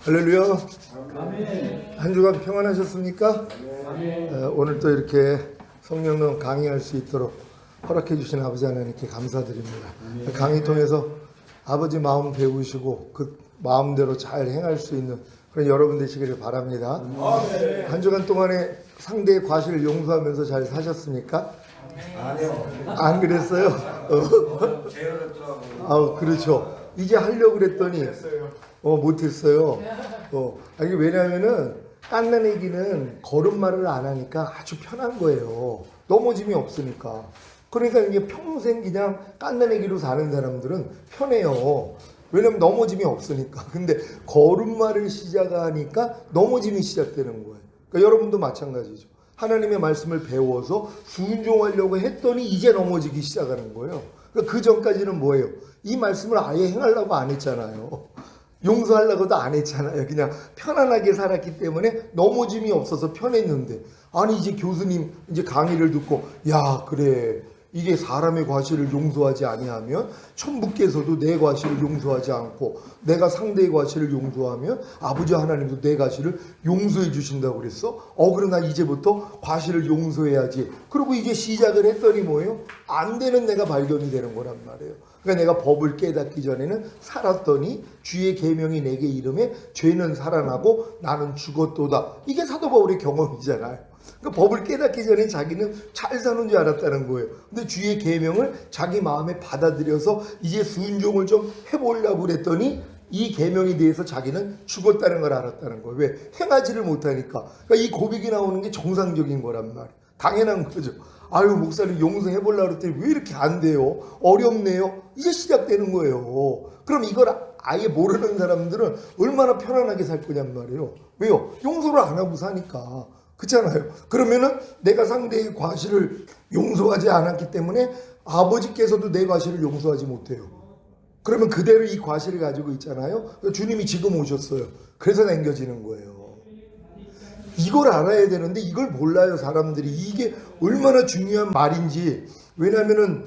할렐루야. 아멘. 한 주간 평안하셨습니까? 아멘. 오늘 또 이렇게 성령론 강의할 수 있도록 허락해 주신 아버지 하나님께 감사드립니다. 강의 통해서 아버지 마음 배우시고 그 마음대로 잘 행할 수 있는 그런 여러분 되시기를 바랍니다. 한 주간 동안에 상대의 과실을 용서하면서 잘 사셨습니까? 아니요. 안 그랬어요? 그렇죠. 이제 하려고 그랬더니 못했어요. 이게 왜냐면은 깐난애기는 걸음마를 안 하니까 아주 편한 거예요. 넘어짐이 없으니까. 그러니까 이게 평생 그냥 깐난애기로 사는 사람들은 편해요. 왜냐면 넘어짐이 없으니까. 근데 걸음마를 시작하니까 넘어짐이 시작되는 거예요. 그러니까 여러분도 마찬가지죠. 하나님의 말씀을 배워서 순종하려고 했더니 이제 넘어지기 시작하는 거예요. 그러니까 그 전까지는 뭐예요? 이 말씀을 아예 행하려고 안 했잖아요. 용서하려고도 안 했잖아요. 그냥 편안하게 살았기 때문에 넘어짐이 없어서 편했는데, 아니 이제 교수님 이제 강의를 듣고 야 그래 이게 사람의 과실을 용서하지 아니하면 천부께서도 내 과실을 용서하지 않고 내가 상대의 과실을 용서하면 아버지 하나님도 내 과실을 용서해 주신다고 그랬어? 그러나 이제부터 과실을 용서해야지. 그리고 이제 시작을 했더니 뭐예요? 안 되는 내가 발견이 되는 거란 말이에요. 그러니까 내가 법을 깨닫기 전에는 살았더니 주의 계명이 내게 이름에 죄는 살아나고 나는 죽었도다. 이게 사도 바울의 경험이잖아요. 그러니까 법을 깨닫기 전에 자기는 잘 사는 줄 알았다는 거예요. 근데 주의 계명을 자기 마음에 받아들여서 이제 순종을 좀 해보려고 그랬더니 이 계명에 대해서 자기는 죽었다는 걸 알았다는 거예요. 왜? 행하지를 못하니까. 그러니까 이 고백이 나오는 게 정상적인 거란 말이에요. 당연한 거죠. 아유 목사님 용서해보려고 그랬더니 왜 이렇게 안 돼요? 어렵네요. 이제 시작되는 거예요. 그럼 이걸 아예 모르는 사람들은 얼마나 편안하게 살 거냔 말이에요. 왜요? 용서를 안 하고 사니까. 그렇잖아요. 그러면은 내가 상대의 과실을 용서하지 않았기 때문에 아버지께서도 내 과실을 용서하지 못해요. 그러면 그대로 이 과실을 가지고 있잖아요. 주님이 지금 오셨어요. 그래서 남겨지는 거예요. 이걸 알아야 되는데 이걸 몰라요 사람들이. 이게 얼마나 중요한 말인지. 왜냐하면은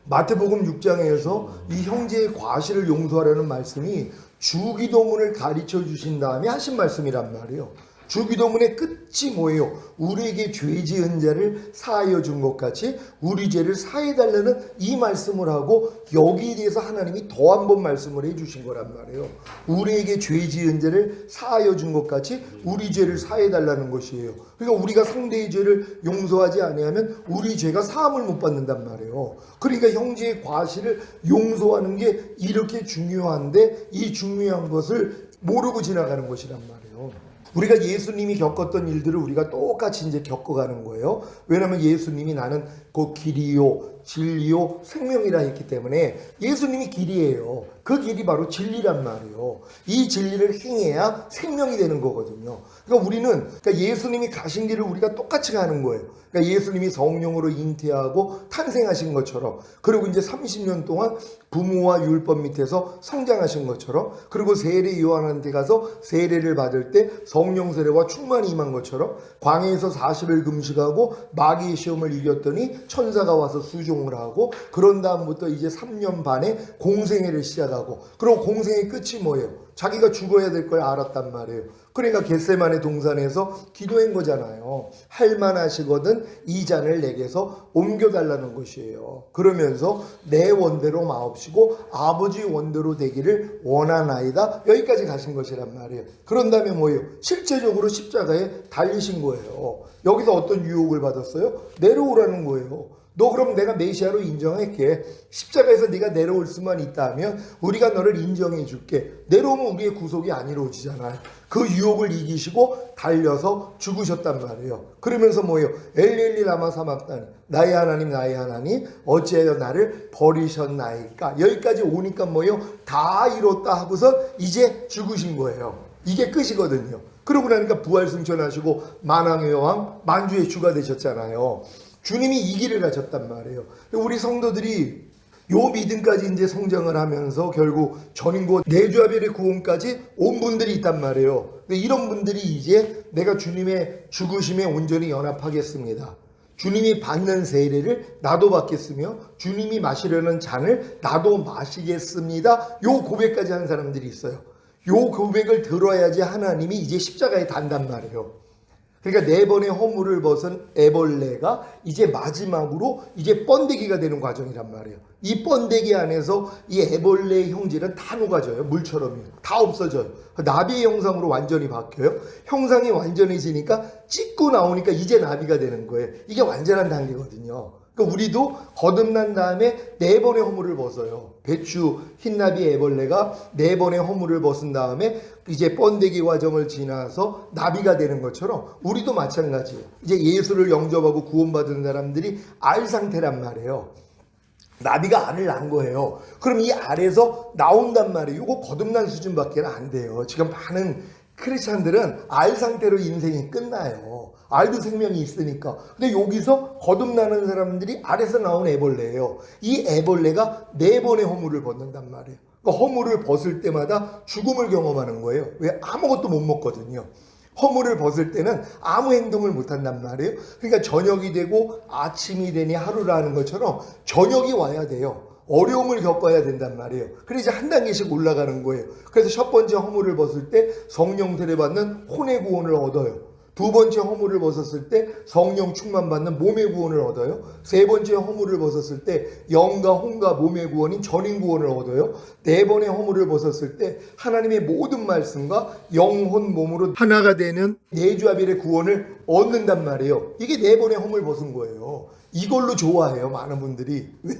마태복음 6장에서 이 형제의 과실을 용서하라는 말씀이 주기도문을 가르쳐 주신 다음에 하신 말씀이란 말이에요. 주기도문의 끝이 뭐예요? 우리에게 죄 지은 자를 사하여 준 것 같이 우리 죄를 사해달라는 이 말씀을 하고 여기에 대해서 하나님이 더 한 번 말씀을 해주신 거란 말이에요. 우리에게 죄 지은 자를 사하여 준 것 같이 우리 죄를 사해달라는 것이에요. 그러니까 우리가 상대의 죄를 용서하지 아니하면 우리 죄가 사함을 못 받는단 말이에요. 그러니까 형제의 과실을 용서하는 게 이렇게 중요한데 이 중요한 것을 모르고 지나가는 것이란 말이에요. 우리가 예수님이 겪었던 일들을 우리가 똑같이 이제 겪어가는 거예요. 왜냐하면 예수님이 나는 그 길이요, 진리요, 생명이라 했기 때문에 예수님이 길이에요. 그 길이 바로 진리란 말이에요. 이 진리를 행해야 생명이 되는 거거든요. 그러니까 우리는 예수님이 가신 길을 우리가 똑같이 가는 거예요. 그러니까 예수님이 성령으로 잉태하고 탄생하신 것처럼, 그리고 이제 30년 동안 부모와 율법 밑에서 성장하신 것처럼, 그리고 세례 요한한테 가서 세례를 받을 때 성령 세례와 충만이 임한 것처럼 광야에서 40일 금식하고 마귀의 시험을 이겼더니 천사가 와서 수종을 하고, 그런 다음부터 이제 3년 반의 공생애를 시작하고, 그리고 공생의 끝이 뭐예요? 자기가 죽어야 될 걸 알았단 말이에요. 그러니까 겟세마네 동산에서 기도한 거잖아요. 할만하시거든 이 잔을 내게서 옮겨달라는 것이에요. 그러면서 내 원대로 마옵시고 아버지 원대로 되기를 원하나이다. 여기까지 가신 것이란 말이에요. 그런 다음에 뭐예요? 실제적으로 십자가에 달리신 거예요. 여기서 어떤 유혹을 받았어요? 내려오라는 거예요. 너 그럼 내가 메시아로 인정할게. 십자가에서 네가 내려올 수만 있다면 우리가 너를 인정해 줄게. 내려오면 우리의 구속이 안 이루어지잖아요. 그 유혹을 이기시고 달려서 죽으셨단 말이에요. 그러면서 뭐예요? 엘리엘리 라마 사막다니, 나의 하나님 나의 하나님 어찌하여 나를 버리셨나이까. 여기까지 오니까 뭐예요? 다 이뤘다 하고서 이제 죽으신 거예요. 이게 끝이거든요. 그러고 나니까 부활승천하시고 만왕의 왕 만주의 주가 되셨잖아요. 주님이 이 길을 가셨단 말이에요. 우리 성도들이 요 믿음까지 이제 성장을 하면서 결국 전인구 내주아벨의 구원까지 온 분들이 있단 말이에요. 근데 이런 분들이 이제 내가 주님의 죽으심에 온전히 연합하겠습니다. 주님이 받는 세례를 나도 받겠으며 주님이 마시려는 잔을 나도 마시겠습니다. 요 고백까지 한 사람들이 있어요. 요 고백을 들어야지 하나님이 이제 십자가에 단단 말이에요. 그러니까 4번의 허물을 벗은 애벌레가 이제 마지막으로 이제 번데기가 되는 과정이란 말이에요. 이 번데기 안에서 이 애벌레의 형질은 다 녹아져요. 물처럼요. 다 없어져요. 나비의 형상으로 완전히 바뀌어요. 형상이 완전해지니까 찢고 나오니까 이제 나비가 되는 거예요. 이게 완전한 단계거든요. 그러니까 우리도 거듭난 다음에 4번의 허물을 벗어요. 배추, 흰나비, 애벌레가 4번의 허물을 벗은 다음에 이제 번데기 과정을 지나서 나비가 되는 것처럼 우리도 마찬가지예요. 이제 예수를 영접하고 구원받은 사람들이 알 상태란 말이에요. 나비가 알을 낳은 거예요. 그럼 이 알에서 나온단 말이에요. 이거 거듭난 수준밖에 안 돼요. 지금 많은 크리스찬들은 알 상태로 인생이 끝나요. 알도 생명이 있으니까. 근데 여기서 거듭나는 사람들이 알에서 나온 애벌레예요. 이 애벌레가 4번의 허물을 벗는단 말이에요. 그러니까 허물을 벗을 때마다 죽음을 경험하는 거예요. 왜? 아무것도 못 먹거든요. 허물을 벗을 때는 아무 행동을 못한단 말이에요. 그러니까 저녁이 되고 아침이 되니 하루라는 것처럼 저녁이 와야 돼요. 어려움을 겪어야 된단 말이에요. 그래서 이제 한 단계씩 올라가는 거예요. 그래서 첫 번째 허물을 벗을 때 성령 세례받는 혼의 구원을 얻어요. 두 번째 허물을 벗었을 때 성령 충만 받는 몸의 구원을 얻어요. 세 번째 허물을 벗었을 때 영과 혼과 몸의 구원인 전인 구원을 얻어요. 4번의 허물을 벗었을 때 하나님의 모든 말씀과 영혼 몸으로 하나가 되는 내주아벨의 구원을 얻는단 말이에요. 이게 4번의 허물 벗은 거예요. 이걸로 좋아해요, 많은 분들이. 왜?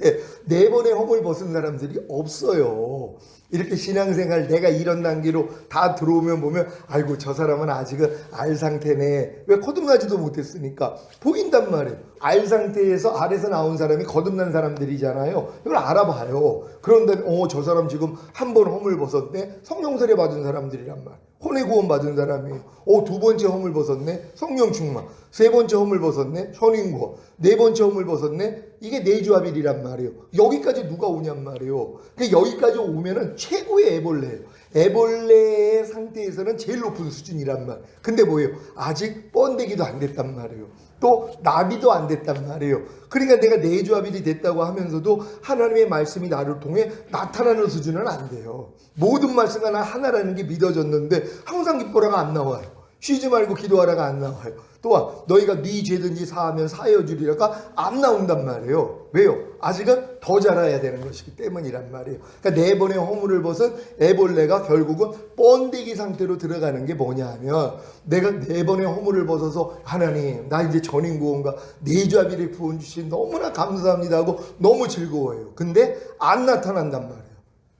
4번의 허물 벗은 사람들이 없어요. 이렇게 신앙생활 내가 이런 단계로 다 들어오면 보면 아이고 저 사람은 아직은 알 상태네. 왜? 거듭나지도 못했으니까. 보인단 말이에요. 알 상태에서 알에서 나온 사람이 거듭난 사람들이잖아요. 이걸 알아봐요. 그런데 저 사람 지금 한 번 허물 벗었네. 성령 세례 받은 사람들이란 말이에요. 혼의 구원 받은 사람이에요. 두 번째 허물 벗었네. 성령 충만. 세 번째 허물 벗었네. 선인 구원. 4번째 허물 벗었네. 이게 내주아벨이란 말이에요. 여기까지 누가 오냔 말이에요. 그러니까 여기까지 오면은 최고의 애벌레예요. 애벌레의 상태에서는 제일 높은 수준이란 말. 근데 뭐예요? 아직 번데기도 안 됐단 말이에요. 또 나비도 안 됐단 말이에요. 그러니까 내가 내주아벨이 됐다고 하면서도 하나님의 말씀이 나를 통해 나타나는 수준은 안 돼요. 모든 말씀과 나 하나라는 게 믿어졌는데 항상 기뻐라가 안 나와요. 쉬지 말고 기도하라가 안 나와요. 또한 너희가 네 죄든지 사하면 사하여 주리라가 안 나온단 말이에요. 왜요? 아직은 더 자라야 되는 것이기 때문이란 말이에요. 그러니까 4번의 허물을 벗은 애벌레가 결국은 번데기 상태로 들어가는 게 뭐냐 하면 내가 4번의 허물을 벗어서 하나님 나 이제 전인 구원과 내주아벨의 구원 주신 너무나 감사합니다 하고 너무 즐거워해요. 근데 안 나타난단 말이에요.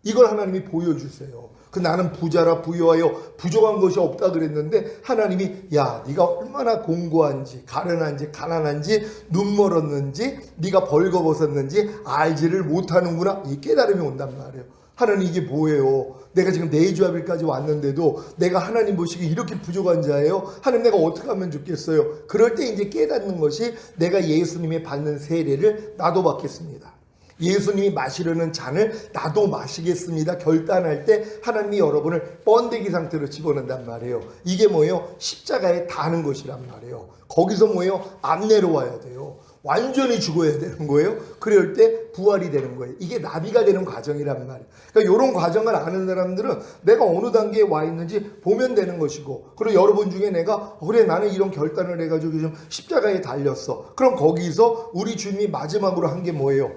이걸 하나님이 보여주세요. 나는 부자라 부유하여 부족한 것이 없다 그랬는데 하나님이 야 네가 얼마나 공고한지 가련한지 가난한지 눈 멀었는지 네가 벌거벗었는지 알지를 못하는구나. 이 깨달음이 온단 말이에요. 하나님 이게 뭐예요? 내가 지금 내주아벨까지 왔는데도 내가 하나님 보시기에 이렇게 부족한 자예요? 하나님 내가 어떻게 하면 좋겠어요? 그럴 때 이제 깨닫는 것이 내가 예수님이 받는 세례를 나도 받겠습니다. 예수님이 마시려는 잔을 나도 마시겠습니다. 결단할 때 하나님이 여러분을 번데기 상태로 집어넣는단 말이에요. 이게 뭐예요? 십자가에 닿는 것이란 말이에요. 거기서 뭐예요? 안 내려와야 돼요. 완전히 죽어야 되는 거예요. 그럴 때 부활이 되는 거예요. 이게 나비가 되는 과정이란 말이에요. 그러니까 이런 과정을 아는 사람들은 내가 어느 단계에 와 있는지 보면 되는 것이고, 그리고 여러분 중에 내가 그래 나는 이런 결단을 해가지고 좀 십자가에 달렸어. 그럼 거기서 우리 주님이 마지막으로 한 게 뭐예요?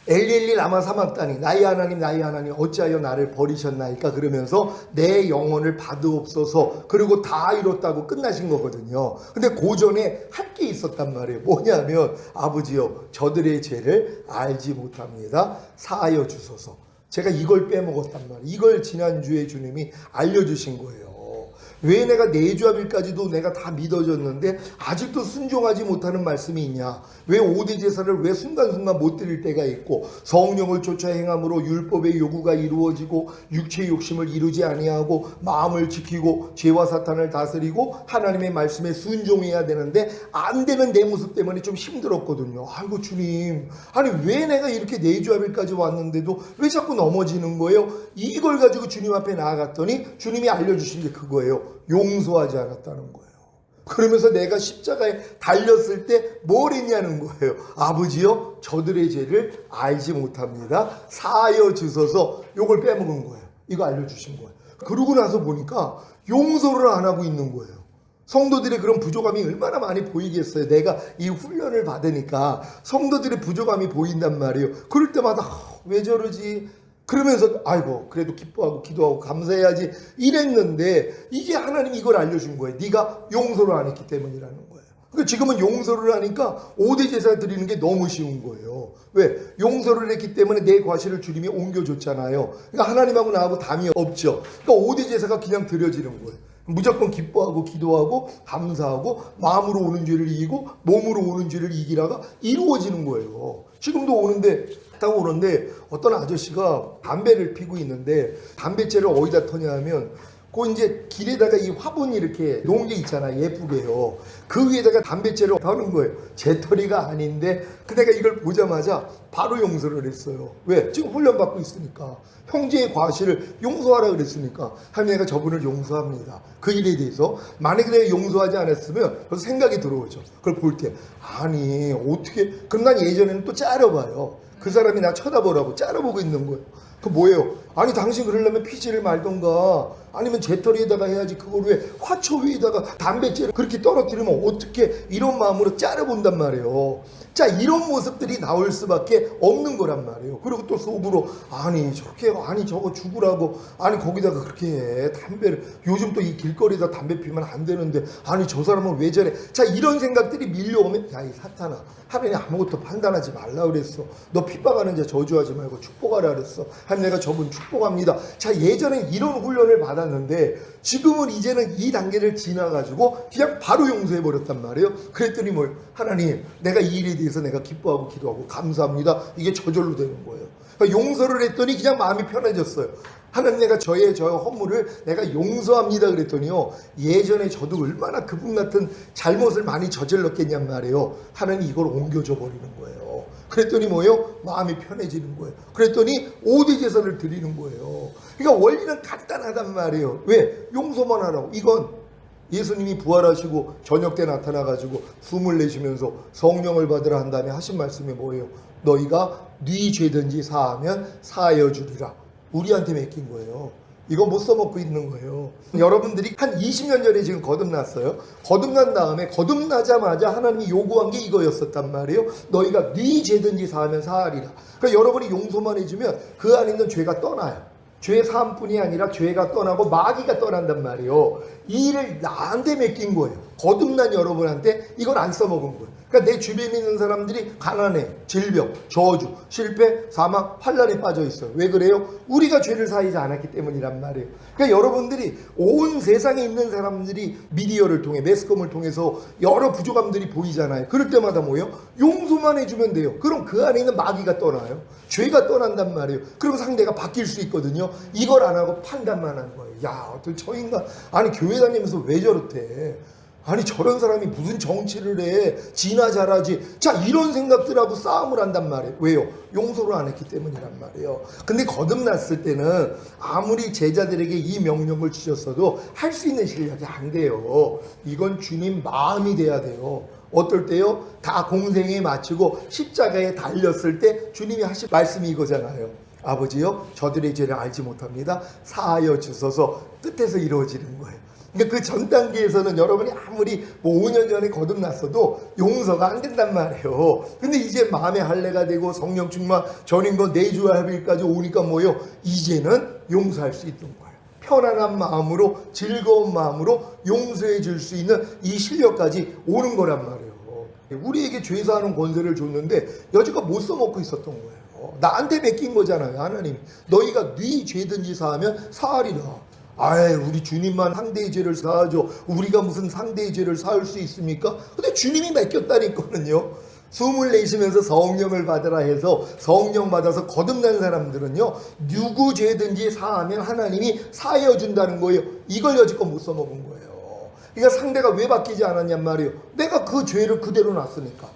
엘리엘리 라마 사막다니 나의 하나님 어찌하여 나를 버리셨나이까 그러면서 내 영혼을 받으옵소서. 그리고 다 이뤘다고 끝나신 거거든요. 근데 그 전에 할 게 있었단 말이에요. 뭐냐면 아버지여 저들의 죄를 알지 못합니다. 사하여 주소서. 제가 이걸 빼먹었단 말이에요. 이걸 지난주에 주님이 알려주신 거예요. 왜 내가 내주아벨까지도 내가 다 믿어졌는데 아직도 순종하지 못하는 말씀이 있냐? 왜 5대 제사를 왜 순간순간 못 드릴 때가 있고 성령을 쫓아 행함으로 율법의 요구가 이루어지고 육체의 욕심을 이루지 아니하고 마음을 지키고 죄와 사탄을 다스리고 하나님의 말씀에 순종해야 되는데 안 되는 내 모습 때문에 좀 힘들었거든요. 아이고 주님, 아니 왜 내가 이렇게 내주아벨까지 왔는데도 왜 자꾸 넘어지는 거예요? 이걸 가지고 주님 앞에 나아갔더니 주님이 알려주신 게 그거예요. 용서하지 않았다는 거예요. 그러면서 내가 십자가에 달렸을 때 뭘 했냐는 거예요. 아버지여 저들의 죄를 알지 못합니다. 사하여 주소서. 요걸 빼먹은 거예요. 이거 알려주신 거예요. 그러고 나서 보니까 용서를 안 하고 있는 거예요. 성도들의 그런 부족함이 얼마나 많이 보이겠어요. 내가 이 훈련을 받으니까 성도들의 부족함이 보인단 말이에요. 그럴 때마다 왜 저러지? 그러면서 아이고 그래도 기뻐하고 기도하고 감사해야지 이랬는데 이제 하나님이 이걸 알려준 거예요. 네가 용서를 안 했기 때문이라는 거예요. 그러니까 지금은 용서를 하니까 5대 제사 드리는 게 너무 쉬운 거예요. 왜? 용서를 했기 때문에 내 과실을 주님이 옮겨줬잖아요. 그러니까 하나님하고 나하고 담이 없죠. 그러니까 5대 제사가 그냥 드려지는 거예요. 무조건 기뻐하고 기도하고 감사하고 마음으로 오는 죄를 이기고 몸으로 오는 죄를 이기라가 이루어지는 거예요. 지금도 오는데 타고 오는데 어떤 아저씨가 담배를 피고 있는데 담배째를 어디다 터냐 하면 그 이제 길에다가 이 화분이 이렇게 놓은 게 있잖아요. 예쁘게요. 그 위에다가 담배째를 터는 거예요. 제 털이가 아닌데 그 내가 이걸 보자마자 바로 용서를 했어요. 왜? 지금 훈련받고 있으니까. 형제의 과실을 용서하라 그랬으니까 하나님 내가 저분을 용서합니다. 그 일에 대해서 만약에 내가 용서하지 않았으면 그래서 생각이 들어오죠. 그걸 볼 때 아니 어떻게 그럼 난 예전에는 또 째려봐요. 그 사람이 나 쳐다보라고 째려보고 있는 거예요. 그 뭐예요? 아니 당신 그러려면 피지를 말던가 아니면 재떨이에다가 해야지 그걸 왜 화초 위에다가 담배째를 그렇게 떨어뜨리면 어떻게 이런 마음으로 째려본단 말이에요. 자 이런 모습들이 나올 수밖에 없는 거란 말이에요. 그리고 또 속으로 아니 저렇게 아니 저거 죽으라고 아니 거기다가 그렇게 해 담배를 요즘 또 이 길거리에다 담배 피우면 안 되는데 아니 저 사람은 왜 저래. 자 이런 생각들이 밀려오면 야 이 사탄아 하나님 아무것도 판단하지 말라 그랬어. 너 핍박하는 자 저주하지 말고 축복하라 그랬어. 하나님 내가 저분 축복합니다. 자 예전에 이런 훈련을 받았는데 지금은 이제는 이 단계를 지나가지고 그냥 바로 용서해 버렸단 말이에요. 그랬더니 뭐예요? 하나님 내가 이 일에 대해서 내가 기뻐하고 기도하고 감사합니다. 이게 저절로 되는 거예요. 그러니까 용서를 했더니 그냥 마음이 편해졌어요. 하나님 내가 저 허물을 내가 용서합니다 그랬더니요 예전에 저도 얼마나 그분 같은 잘못을 많이 저질렀겠냔 말이에요. 하나님 이걸 옮겨줘 버리는 거예요. 그랬더니 뭐예요? 마음이 편해지는 거예요. 그랬더니 5대 제사를 드리는 거예요. 그러니까 원리는 간단하단 말이에요. 왜? 용서만 하라고. 이건 예수님이 부활하시고 저녁 때 나타나가지고 숨을 내쉬면서 성령을 받으라 한 다음에 하신 말씀이 뭐예요? 너희가 네 죄든지 사하면 사하여 주리라. 우리한테 맡긴 거예요. 이거 못 써먹고 있는 거예요. 여러분들이 한 20년 전에 지금 거듭났어요. 거듭난 다음에 거듭나자마자 하나님이 요구한 게 이거였었단 말이에요. 너희가 네 죄든지 사하면 사하리라. 그러니까 여러분이 용서만 해주면 그 안에 있는 죄가 떠나요. 죄 사함뿐이 아니라 죄가 떠나고 마귀가 떠난단 말이에요. 이 일을 나한테 맡긴 거예요. 거듭난 여러분한테 이걸 안 써먹은 거예요. 그러니까 내 주변에 있는 사람들이 가난해, 질병, 저주, 실패, 사망, 환란에 빠져 있어요. 왜 그래요? 우리가 죄를 사하지 않았기 때문이란 말이에요. 그러니까 여러분들이 온 세상에 있는 사람들이 미디어를 통해 매스컴을 통해서 여러 부족함들이 보이잖아요. 그럴 때마다 뭐예요? 용서만 해주면 돼요. 그럼 그 안에 있는 마귀가 떠나요. 죄가 떠난단 말이에요. 그럼 상대가 바뀔 수 있거든요. 이걸 안 하고 판단만 하는 거예요. 야, 어떤 저 인간 아니 교회 다니면서 왜 저렇대? 아니 저런 사람이 무슨 정치를 해? 지나 잘하지. 자 이런 생각들하고 싸움을 한단 말이에요. 왜요? 용서를 안 했기 때문이란 말이에요. 근데 거듭났을 때는 아무리 제자들에게 이 명령을 주셨어도 할 수 있는 실력이 안 돼요. 이건 주님 마음이 돼야 돼요. 어떨 때요? 다 공생에 마치고 십자가에 달렸을 때 주님이 하신 말씀이 이거잖아요. 아버지요 저들의 죄를 알지 못합니다. 사하여 주소서. 끝에서 이루어지는 거예요. 그러니까 그 전 단계에서는 여러분이 아무리 뭐 5년 전에 거듭났어도 용서가 안 된단 말이에요. 근데 이제 마음의 할례가 되고 성령 충만 전인권 내주와 합일까지 오니까 뭐예요? 이제는 용서할 수 있는 거예요. 편안한 마음으로 즐거운 마음으로 용서해 줄 수 있는 이 실력까지 오는 거란 말이에요. 우리에게 죄사하는 권세를 줬는데 여지껏 못 써먹고 있었던 거예요. 나한테 맡긴 거잖아요. 하나님 너희가 네 죄든지 사하면 사하리라. 아이 우리 주님만 상대의 죄를 사하죠. 우리가 무슨 상대의 죄를 사할 수 있습니까? 근데 주님이 맡겼다니까는요. 숨을 내쉬면서 성령을 받으라 해서 성령 받아서 거듭난 사람들은요 누구 죄든지 사하면 하나님이 사하여 준다는 거예요. 이걸 여지껏 못 써먹은 거예요. 그러니까 상대가 왜 바뀌지 않았냔 말이에요. 내가 그 죄를 그대로 놨으니까.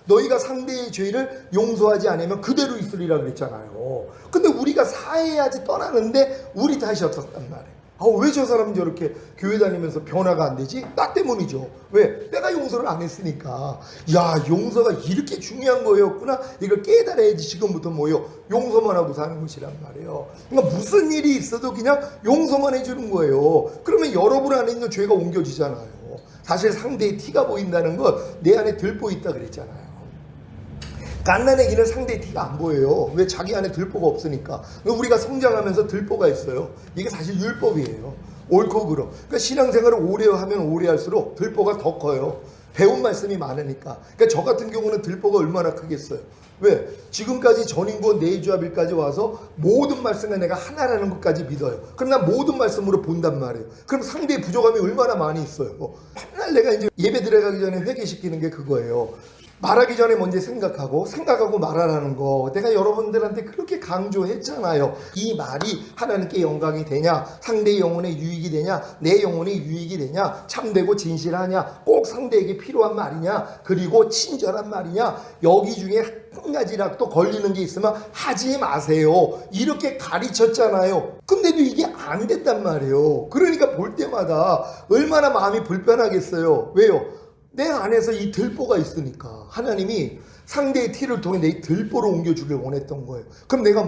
너희가 상대의 죄를 용서하지 않으면 그대로 있으리라 그랬잖아요. 근데 우리가 사해야지 떠나는데 우리 탓이 없었단 말이에요. 왜 저 사람 저렇게 교회 다니면서 변화가 안 되지? 나 때문이죠. 왜? 내가 용서를 안 했으니까. 야, 용서가 이렇게 중요한 거였구나. 이걸 깨달아야지. 지금부터 용서만 하고 사는 것이란 말이에요. 그러니까 무슨 일이 있어도 그냥 용서만 해주는 거예요. 그러면 여러분 안에 있는 죄가 옮겨지잖아요. 사실 상대의 티가 보인다는 건 내 안에 들보 있다 그랬잖아요. 갓난아기는 상대의 티가 안 보여요. 왜? 자기 안에 들보가 없으니까. 우리가 성장하면서 들보가 있어요. 이게 사실 율법이에요. 옳고 그름. 그러니까 신앙생활을 오래 하면 오래 할수록 들보가 더 커요. 배운 말씀이 많으니까. 그러니까 저 같은 경우는 들보가 얼마나 크겠어요. 왜? 지금까지 전인권 내주합일까지 와서 모든 말씀을 내가 하나라는 것까지 믿어요. 그럼 난 모든 말씀으로 본단 말이에요. 그럼 상대의 부족함이 얼마나 많이 있어요. 맨날 내가 이제 예배 들어가기 전에 회개시키는 게 그거예요. 말하기 전에 먼저 생각하고 말하라는 거 내가 여러분들한테 그렇게 강조했잖아요. 이 말이 하나님께 영광이 되냐, 상대의 영혼에 유익이 되냐, 내 영혼에 유익이 되냐, 참되고 진실하냐, 꼭 상대에게 필요한 말이냐, 그리고 친절한 말이냐, 여기 중에 한 가지라도 걸리는 게 있으면 하지 마세요. 이렇게 가르쳤잖아요. 근데도 이게 안 됐단 말이에요. 그러니까 볼 때마다 얼마나 마음이 불편하겠어요. 왜요? 내 안에서 이 들보가 있으니까 하나님이 상대의 티를 통해 내 들보로 옮겨주길 원했던 거예요. 그럼 내가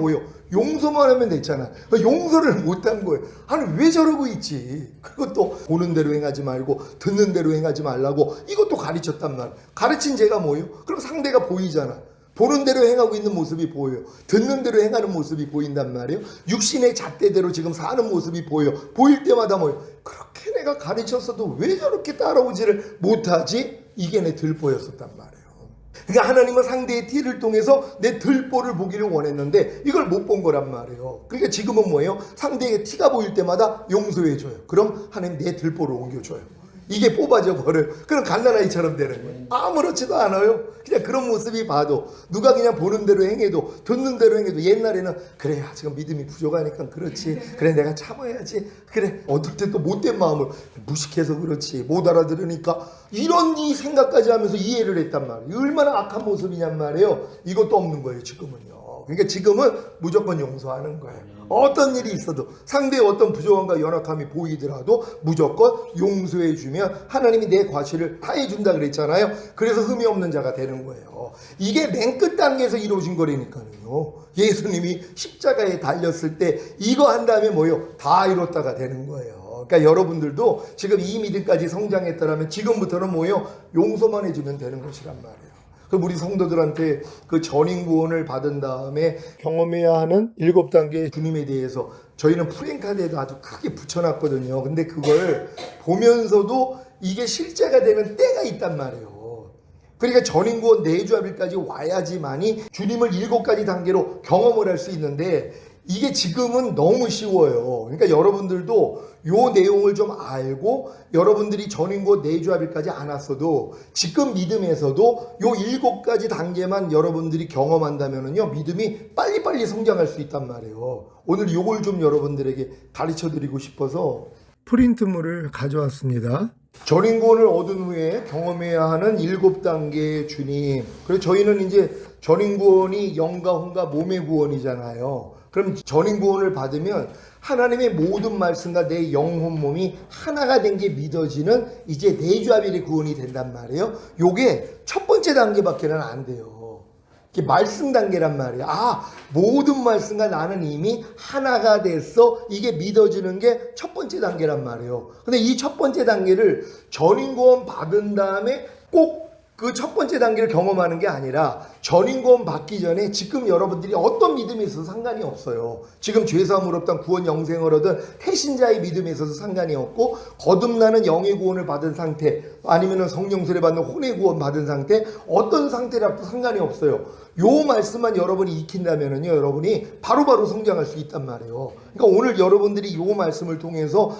용서만 하면 됐잖아. 용서를 못한 거예요. 아니 왜 저러고 있지? 그것도 보는 대로 행하지 말고 듣는 대로 행하지 말라고 이것도 가르쳤단 말이에요. 가르친 제가 그럼 상대가 보이잖아. 보는 대로 행하고 있는 모습이 보여요. 듣는 대로 행하는 모습이 보인단 말이에요. 육신의 잣대대로 지금 사는 모습이 보여요. 보일 때마다 그렇게 내가 가르쳤어도 왜 저렇게 따라오지를 못하지? 이게 내 들보였었단 말이에요. 그러니까 하나님은 상대의 티를 통해서 내 들보를 보기를 원했는데 이걸 못 본 거란 말이에요. 그러니까 지금은 상대의 티가 보일 때마다 용서해줘요. 그럼 하나님 내 들보를 옮겨줘요. 이게 뽑아져 버려요. 그럼 갓난아이처럼 되는 거예요. 아무렇지도 않아요. 그냥 그런 모습이 봐도 누가 그냥 보는 대로 행해도 듣는 대로 행해도 옛날에는 그래 지금 믿음이 부족하니까 그렇지, 그래 내가 참아야지, 그래 어떨 때 또 못된 마음을 무식해서 그렇지 못 알아들으니까 이런 이 생각까지 하면서 이해를 했단 말이에요. 얼마나 악한 모습이냔 말이에요. 이것도 없는 거예요 지금은요. 그러니까 지금은 무조건 용서하는 거예요. 어떤 일이 있어도 상대의 어떤 부족함과 연약함이 보이더라도 무조건 용서해주면 하나님이 내 과실을 다 해준다 그랬잖아요. 그래서 흠이 없는 자가 되는 거예요. 이게 맨 끝 단계에서 이루어진 거라니까요. 예수님이 십자가에 달렸을 때 이거 한 다음에 다 이뤘다가 되는 거예요. 그러니까 여러분들도 지금 이 믿음까지 성장했다면 지금부터는 용서만 해주면 되는 것이란 말이에요. 그럼 우리 성도들한테 그 전인 구원을 받은 다음에 경험해야 하는 7단계의 주님에 대해서 저희는 프랭카드에도 아주 크게 붙여놨거든요. 근데 그걸 보면서도 이게 실제가 되는 때가 있단 말이에요. 그러니까 전인 구원 내주합일까지 와야지만이 주님을 7가지 단계로 경험을 할 수 있는데 이게 지금은 너무 쉬워요. 그러니까 여러분들도 요 내용을 좀 알고 여러분들이 전인고 내주합일까지 안 왔어도 지금 믿음에서도 요 7가지 단계만 여러분들이 경험한다면은요 믿음이 빨리빨리 성장할 수 있단 말이에요. 오늘 요걸 좀 여러분들에게 가르쳐 드리고 싶어서 프린트물을 가져왔습니다. 전인권을 얻은 후에 경험해야 하는 7단계의 주님. 그래서 저희는 이제 전인구원이 영과 혼과 몸의 구원이잖아요. 그럼 전인구원을 받으면 하나님의 모든 말씀과 내 영혼 몸이 하나가 된 게 믿어지는 이제 내주합일의 구원이 된단 말이에요. 요게 첫 번째 단계밖에는 안 돼요. 이게 말씀 단계란 말이에요. 모든 말씀과 나는 이미 하나가 됐어. 이게 믿어지는 게 첫 번째 단계란 말이에요. 근데 이 첫 번째 단계를 전인구원 받은 다음에 꼭 그 첫 번째 단계를 경험하는 게 아니라 전인구원 받기 전에 지금 여러분들이 어떤 믿음이 있어서 상관이 없어요. 지금 죄사함을 얻든 구원 영생을 얻든 태신자의 믿음에 있어서 상관이 없고 거듭나는 영의 구원을 받은 상태 아니면 성령 세례 받는 혼의 구원 받은 상태 어떤 상태라도 상관이 없어요. 요 말씀만 여러분이 익힌다면은요 여러분이 바로바로 성장할 수 있단 말이에요. 그러니까 오늘 여러분들이 요 말씀을 통해서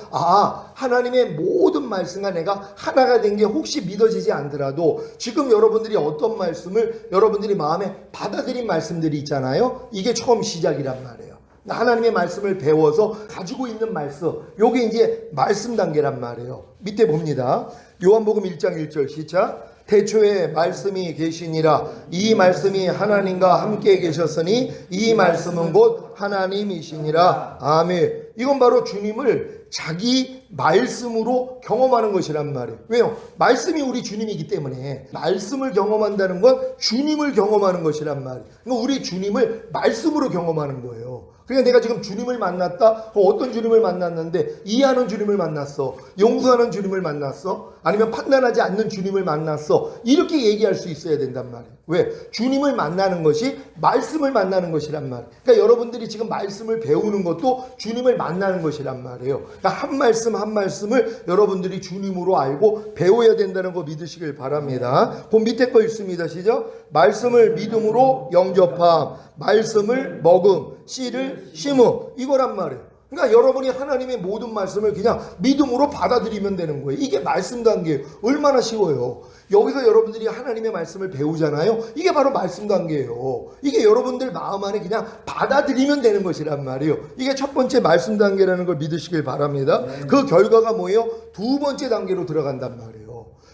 하나님의 모든 말씀과 내가 하나가 된 게 혹시 믿어지지 않더라도 지금 여러분들이 어떤 말씀을 여러분들이 마음에 받아들인 말씀들이 있잖아요. 이게 처음 시작이란 말이에요. 하나님의 말씀을 배워서 가지고 있는 말씀 요게 이제 말씀 단계란 말이에요. 밑에 봅니다. 요한복음 1장 1절 시작. 태초에 말씀이 계시니라. 이 말씀이 하나님과 함께 계셨으니 이 말씀은 곧 하나님이시니라. 아멘. 이건 바로 주님을 자기 말씀으로 경험하는 것이란 말이에요. 왜요? 말씀이 우리 주님이기 때문에 말씀을 경험한다는 건 주님을 경험하는 것이란 말이에요. 그러니까 우리 주님을 말씀으로 경험하는 거예요. 그러니까 내가 지금 주님을 만났다? 그럼 어떤 주님을 만났는데 이해하는 주님을 만났어? 용서하는 주님을 만났어? 아니면 판단하지 않는 주님을 만났어? 이렇게 얘기할 수 있어야 된단 말이에요. 왜? 주님을 만나는 것이 말씀을 만나는 것이란 말이에요. 그러니까 여러분들이 지금 말씀을 배우는 것도 주님을 만나는 것이란 말이에요. 그러니까 한 말씀 한 말씀을 여러분들이 주님으로 알고 배워야 된다는 거 믿으시길 바랍니다. 그 밑에 거 읽습니다. 시작. 말씀을 믿음으로 영접함, 말씀을 먹음, 씨를 심음, 이거란 말이에요. 그러니까 여러분이 하나님의 모든 말씀을 그냥 믿음으로 받아들이면 되는 거예요. 이게 말씀 단계예요. 얼마나 쉬워요. 여기서 여러분들이 하나님의 말씀을 배우잖아요. 이게 바로 말씀 단계예요. 이게 여러분들 마음 안에 그냥 받아들이면 되는 것이란 말이에요. 이게 첫 번째 말씀 단계라는 걸 믿으시길 바랍니다. 그 결과가 뭐예요? 두 번째 단계로 들어간단 말이에요.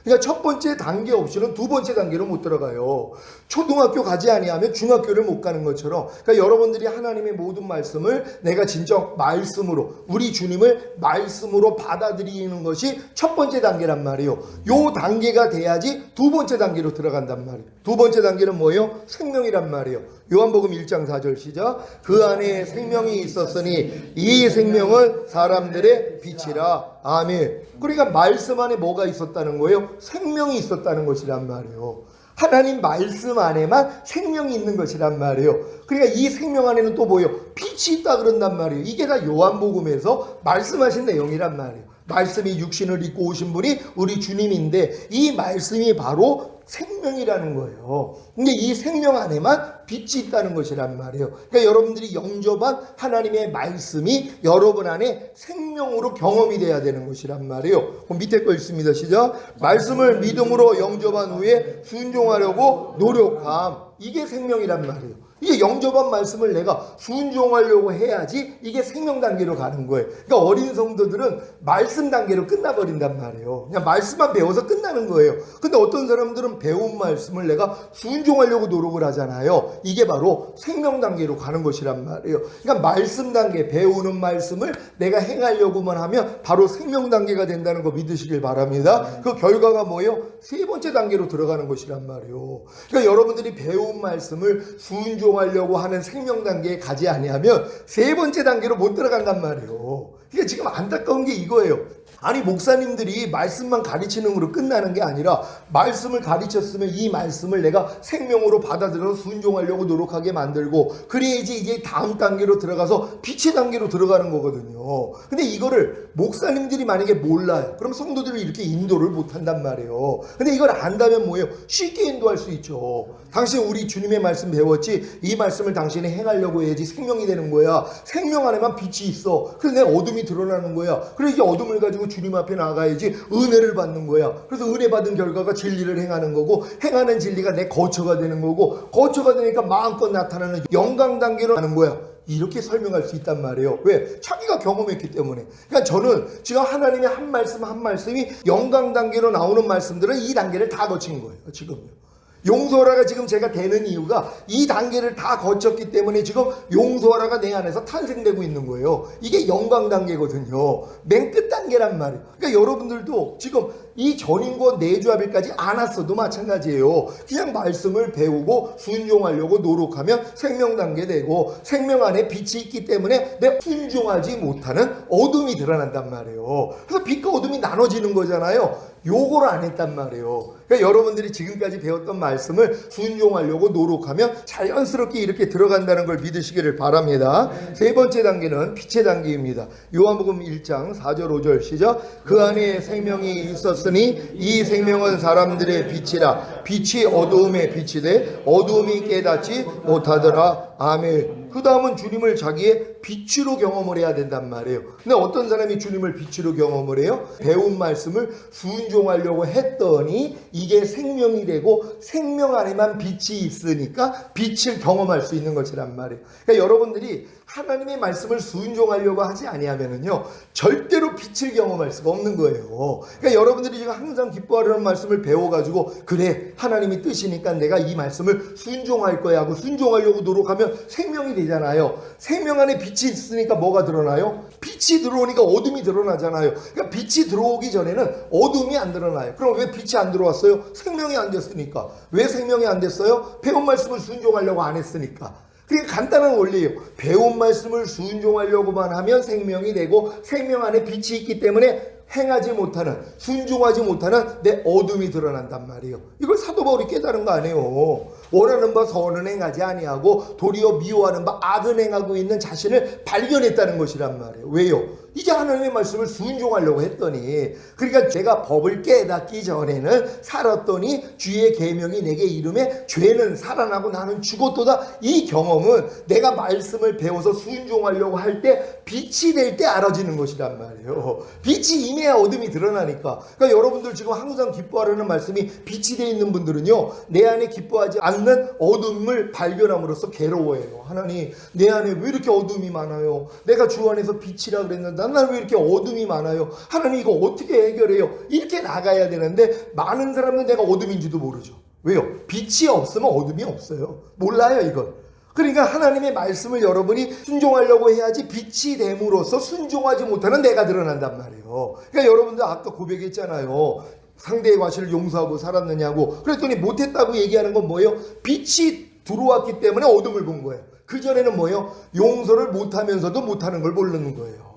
그러니까 첫 번째 단계 없이는 두 번째 단계로 못 들어가요. 초등학교 가지 아니하면 중학교를 못 가는 것처럼, 그러니까 여러분들이 하나님의 모든 말씀을 내가 진짜 말씀으로, 우리 주님을 말씀으로 받아들이는 것이 첫 번째 단계란 말이에요. 요 단계가 돼야지 두 번째 단계로 들어간단 말이에요. 두 번째 단계는 뭐예요? 생명이란 말이에요. 요한복음 1장 4절 시작. 그 안에 생명이 있었으니 이 생명은 사람들의 빛이라. 아멘. 그러니까 말씀 안에 뭐가 있었다는 거예요? 생명이 있었다는 것이란 말이에요. 하나님 말씀 안에만 생명이 있는 것이란 말이에요. 그러니까 이 생명 안에는 또 뭐예요? 빛이 있다 그런단 말이에요. 이게 다 요한복음에서 말씀하신 내용이란 말이에요. 말씀이 육신을 입고 오신 분이 우리 주님인데 이 말씀이 바로 생명이라는 거예요. 근데 이 생명 안에만 빛이 있다는 것이란 말이에요. 그러니까 여러분들이 영접한 하나님의 말씀이 여러분 안에 생명으로 경험이 돼야 되는 것이란 말이에요. 그럼 밑에 거 있습니다. 시작. 말씀을 믿음으로 영접한 후에 순종하려고 노력함. 이게 생명이란 말이에요. 이게 영접한 말씀을 내가 순종하려고 해야지 이게 생명 단계로 가는 거예요. 그러니까 어린 성도들은 말씀 단계로 끝나버린단 말이에요. 그냥 말씀만 배워서 끝나는 거예요. 근데 어떤 사람들은 배운 말씀을 내가 순종하려고 노력을 하잖아요. 이게 바로 생명 단계로 가는 것이란 말이에요. 그러니까 말씀 단계, 배우는 말씀을 내가 행하려고만 하면 바로 생명 단계가 된다는 거 믿으시길 바랍니다. 그 결과가 뭐예요? 세 번째 단계로 들어가는 것이란 말이에요. 그러니까 여러분들이 배운 말씀을 순종하려고 하는 생명 단계에 가지 아니하면 세 번째 단계로 못 들어간단 말이에요. 이게 지금 안타까운 게 이거예요. 아니 목사님들이 말씀만 가르치는 으로 끝나는 게 아니라 말씀을 가르쳤으면 이 말씀을 내가 생명으로 받아들여서 순종하려고 노력하게 만들고 그래야지 이제 다음 단계로 들어가서 빛의 단계로 들어가는 거거든요. 근데 이거를 목사님들이 만약에 몰라요. 그럼 성도들을 이렇게 인도를 못한단 말이에요. 근데 이걸 안다면 뭐예요? 쉽게 인도할 수 있죠. 당신 우리 주님의 말씀 배웠지? 이 말씀을 당신이 행하려고 해야지 생명이 되는 거야. 생명 안에만 빛이 있어. 그래서 내 어둠이 드러나는 거야. 그래서 이 어둠을 가지고 주님 앞에 나가야지 은혜를 받는 거야. 그래서 은혜 받은 결과가 진리를 행하는 거고 행하는 진리가 내 거처가 되는 거고 거처가 되니까 마음껏 나타나는 영광 단계로 가는 거야. 이렇게 설명할 수 있단 말이에요. 왜? 자기가 경험했기 때문에. 그러니까 저는 지금 하나님의 한 말씀 한 말씀이 영광 단계로 나오는 말씀들은 이 단계를 다 거친 거예요. 지금요. 용서하라가 지금 제가 되는 이유가 이 단계를 다 거쳤기 때문에 지금 용서하라가 내 안에서 탄생되고 있는 거예요. 이게 영광 단계거든요. 맨 끝 단계란 말이에요. 그러니까 여러분들도 지금 이 전인권 내주합일까지 안 왔어도 마찬가지예요. 그냥 말씀을 배우고 순종하려고 노력하면 생명 단계 되고 생명 안에 빛이 있기 때문에 내 순종하지 못하는 어둠이 드러난단 말이에요. 그래서 빛과 어둠이 나눠지는 거잖아요. 요거를 안 했단 말이에요. 그러니까 여러분들이 지금까지 배웠던 말씀을 순종하려고 노력하면 자연스럽게 이렇게 들어간다는 걸 믿으시기를 바랍니다. 세 번째 단계는 빛의 단계입니다. 요한복음 1장 4절 5절 시작. 그 안에 생명이 있었으니 이 생명은 사람들의 빛이라. 빛이 어두움에 빛이 돼 어두움이 깨닫지 못하더라. 아멘. 그 다음은 주님을 자기의 빛으로 경험을 해야 된단 말이에요. 근데 어떤 사람이 주님을 빛으로 경험을 해요? 배운 말씀을 순종하려고 했더니 이게 생명이 되고 생명 안에만 빛이 있으니까 빛을 경험할 수 있는 것이란 말이에요. 그러니까 여러분들이 하나님의 말씀을 순종하려고 하지 아니하면은요 절대로 빛을 경험할 수가 없는 거예요. 그러니까 여러분들이 지금 항상 기뻐하려는 말씀을 배워가지고 그래 하나님이 뜻이니까 내가 이 말씀을 순종할 거야 하고 순종하려고 노력하면 생명이 되잖아요. 생명 안에 빛이 있으니까 뭐가 드러나요? 빛이 들어오니까 어둠이 드러나잖아요. 그러니까 빛이 들어오기 전에는 어둠이 안 드러나요. 그럼 왜 빛이 안 들어왔어요? 생명이 안 됐으니까. 왜 생명이 안 됐어요? 배운 말씀을 순종하려고 안 했으니까. 그게 간단한 원리예요. 배운 말씀을 순종하려고만 하면 생명이 되고 생명 안에 빛이 있기 때문에 행하지 못하는, 순종하지 못하는 내 어둠이 드러난단 말이에요. 이걸 사도 바울이 깨달은 거 아니에요. 원하는 바 선은 행하지 아니하고 도리어 미워하는 바 악은 행하고 있는 자신을 발견했다는 것이란 말이에요. 왜요? 이제 하나님의 말씀을 순종하려고 했더니, 그러니까 제가 법을 깨닫기 전에는 살았더니 주의 계명이 내게 이름에 죄는 살아나고 나는 죽었도다. 이 경험은 내가 말씀을 배워서 순종하려고 할 때 빛이 될 때 알아지는 것이란 말이에요. 빛이 임해야 어둠이 드러나니까. 그러니까 여러분들 지금 항상 기뻐하라는 말씀이 빛이 되어 있는 분들은요, 내 안에 기뻐하지 않는 어둠을 발견함으로써 괴로워해요. 하나님, 내 안에 왜 이렇게 어둠이 많아요? 내가 주 안에서 빛이라 그랬는데 난 왜 이렇게 어둠이 많아요? 하나님, 이거 어떻게 해결해요? 이렇게 나가야 되는데 많은 사람은 내가 어둠인지도 모르죠. 왜요? 빛이 없으면 어둠이 없어요. 몰라요, 이걸. 그러니까 하나님의 말씀을 여러분이 순종하려고 해야지 빛이 됨으로써 순종하지 못하는 내가 드러난단 말이에요. 그러니까 여러분들 아까 고백했잖아요. 상대의 과실을 용서하고 살았느냐고. 그랬더니 못했다고 얘기하는 건 뭐예요? 빛이 들어왔기 때문에 어둠을 본 거예요. 그전에는 뭐예요? 용서를 못하면서도 못하는 걸 모르는 거예요.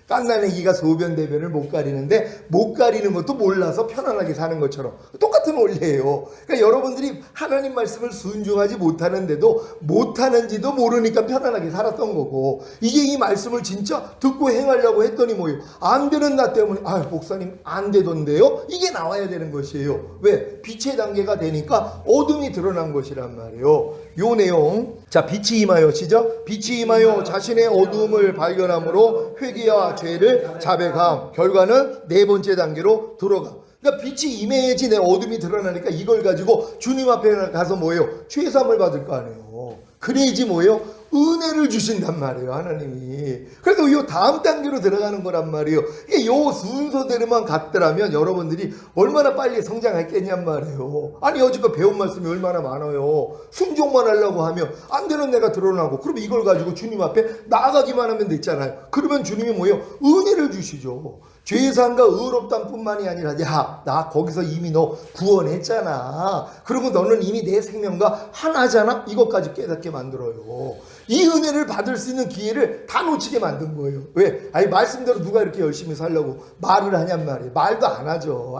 갓난아기가 소변 대변을 못 가리는데 못 가리는 것도 몰라서 편안하게 사는 것처럼 똑같은 원리예요. 그러니까 여러분들이 하나님 말씀을 순종하지 못하는데도 못하는지도 모르니까 편안하게 살았던 거고, 이제 이 말씀을 진짜 듣고 행하려고 했더니 뭐예요? 안 되는 나 때문에 목사님 안 되던데요? 이게 나와야 되는 것이에요. 왜? 빛의 단계가 되니까 어둠이 드러난 것이란 말이에요. 요 내용, 자, 빛이 임하여, 시작. 빛이 임하여 자신의 어둠을 발견함으로 회개와 죄를 자백함. 결과는 네 번째 단계로 들어가. 그러니까 빛이 임해야지 내 어둠이 드러나니까 이걸 가지고 주님 앞에 가서 뭐예요? 죄사함을 받을 거 아니에요. 그래야지 뭐예요? 은혜를 주신단 말이에요, 하나님이. 그래서 이 다음 단계로 들어가는 거란 말이에요. 이게 요 순서대로만 갔더라면 여러분들이 얼마나 빨리 성장했겠냔 말이에요. 아니, 여지껏 배운 말씀이 얼마나 많아요. 순종만 하려고 하면 안 되는 내가 드러나고, 그럼 이걸 가지고 주님 앞에 나아가기만 하면 됐잖아요. 그러면 주님이 뭐예요? 은혜를 주시죠. 죄사함과 의롭다함 뿐만이 아니라, 야, 나 거기서 이미 너 구원했잖아. 그리고 너는 이미 내 생명과 하나잖아. 이것까지 깨닫게 만들어요. 이 은혜를 받을 수 있는 기회를 다 놓치게 만든 거예요. 왜? 아니, 말씀대로 누가 이렇게 열심히 살려고 말을 하냔 말이에요. 말도 안 하죠.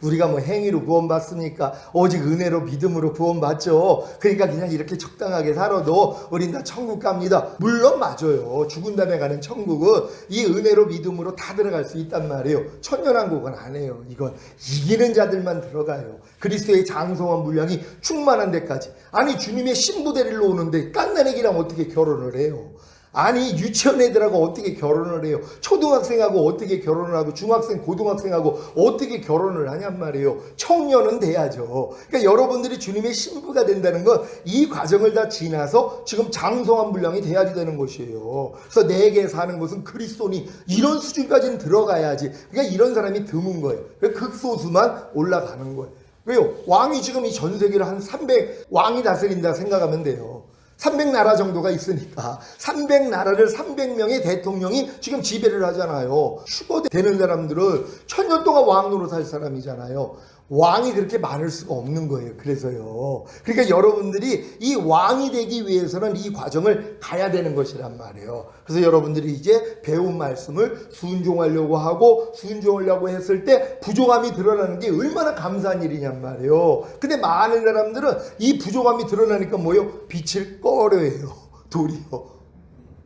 우리가 뭐 행위로 구원받습니까? 오직 은혜로 믿음으로 구원받죠. 그러니까 그냥 이렇게 적당하게 살아도 우린 다 천국 갑니다. 물론 맞아요. 죽은 다음에 가는 천국은 이 은혜로 믿음으로 다 들어갈 수 있단 말이에요. 천년왕국은 안 해요. 이건 이기는 자들만 들어가요. 그리스도의 장성한 분량이 충만한 데까지. 아니, 주님의 신부 데리러 오는데 갓난아기랑 어떻게 결혼을 해요? 아니, 유치원 애들하고 어떻게 결혼을 해요? 초등학생하고 어떻게 결혼을 하고 중학생, 고등학생하고 어떻게 결혼을 하냔 말이에요. 청년은 돼야죠. 그러니까 여러분들이 주님의 신부가 된다는 건 이 과정을 다 지나서 지금 장성한 분량이 돼야지 되는 것이에요. 그래서 내게 사는 것은 그리스도니, 이런 수준까지는 들어가야지. 그러니까 이런 사람이 드문 거예요. 극소수만 올라가는 거예요. 왜요? 왕이 지금 이 전 세계를 한 300 왕이 다스린다 생각하면 돼요. 300나라 정도가 있으니까 300나라를 300명의 대통령이 지금 지배를 하잖아요. 추구되는 사람들은 1000년 동안 왕으로 살 사람이잖아요. 왕이 그렇게 많을 수가 없는 거예요. 그래서요. 그러니까 여러분들이 이 왕이 되기 위해서는 이 과정을 가야 되는 것이란 말이에요. 그래서 여러분들이 이제 배운 말씀을 순종하려고 하고, 순종하려고 했을 때 부족함이 드러나는 게 얼마나 감사한 일이냔 말이에요. 근데 많은 사람들은 이 부족함이 드러나니까 뭐예요? 빛을 꺼려해요. 도리어.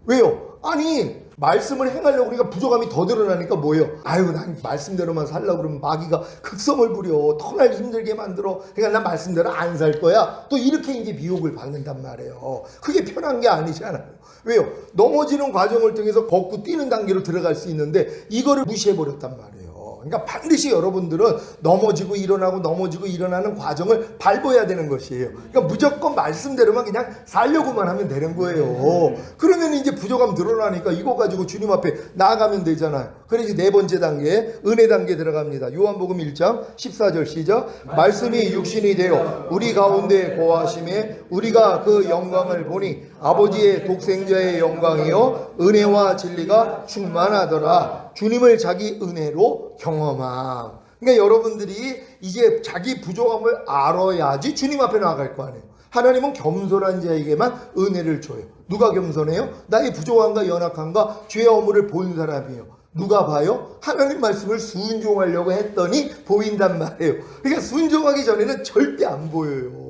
왜요? 아니, 말씀을 행하려고 우리가 부족함이 더 드러나니까 뭐예요? 난 말씀대로만 살려고 그러면 마귀가 극성을 부려. 터날 힘들게 만들어. 그러니까 난 말씀대로 안 살 거야. 또 이렇게 이제 미혹을 받는단 말이에요. 그게 편한 게 아니잖아요. 왜요? 넘어지는 과정을 통해서 걷고 뛰는 단계로 들어갈 수 있는데 이거를 무시해버렸단 말이에요. 그러니까 반드시 여러분들은 넘어지고 일어나고 넘어지고 일어나는 과정을 밟아야 되는 것이에요. 그러니까 무조건 말씀대로만 그냥 살려고만 하면 되는 거예요. 그러면 이제 부족함 드러나니까 이거 가지고 주님 앞에 나아가면 되잖아요. 그래서 네 번째 단계, 은혜 단계 들어갑니다. 요한복음 1장 14절 시작. 말씀이 육신이 되어 우리 가운데 거하심에 우리가 그 영광을 보니 아버지의 독생자의 영광이요 은혜와 진리가 충만하더라. 주님을 자기 은혜로 경험함. 그러니까 여러분들이 이제 자기 부족함을 알아야지 주님 앞에 나아갈 거 아니에요. 하나님은 겸손한 자에게만 은혜를 줘요. 누가 겸손해요? 나의 부족함과 연약함과 죄의 허물을 본 사람이에요. 누가 봐요? 하나님 말씀을 순종하려고 했더니 보인단 말이에요. 그러니까 순종하기 전에는 절대 안 보여요.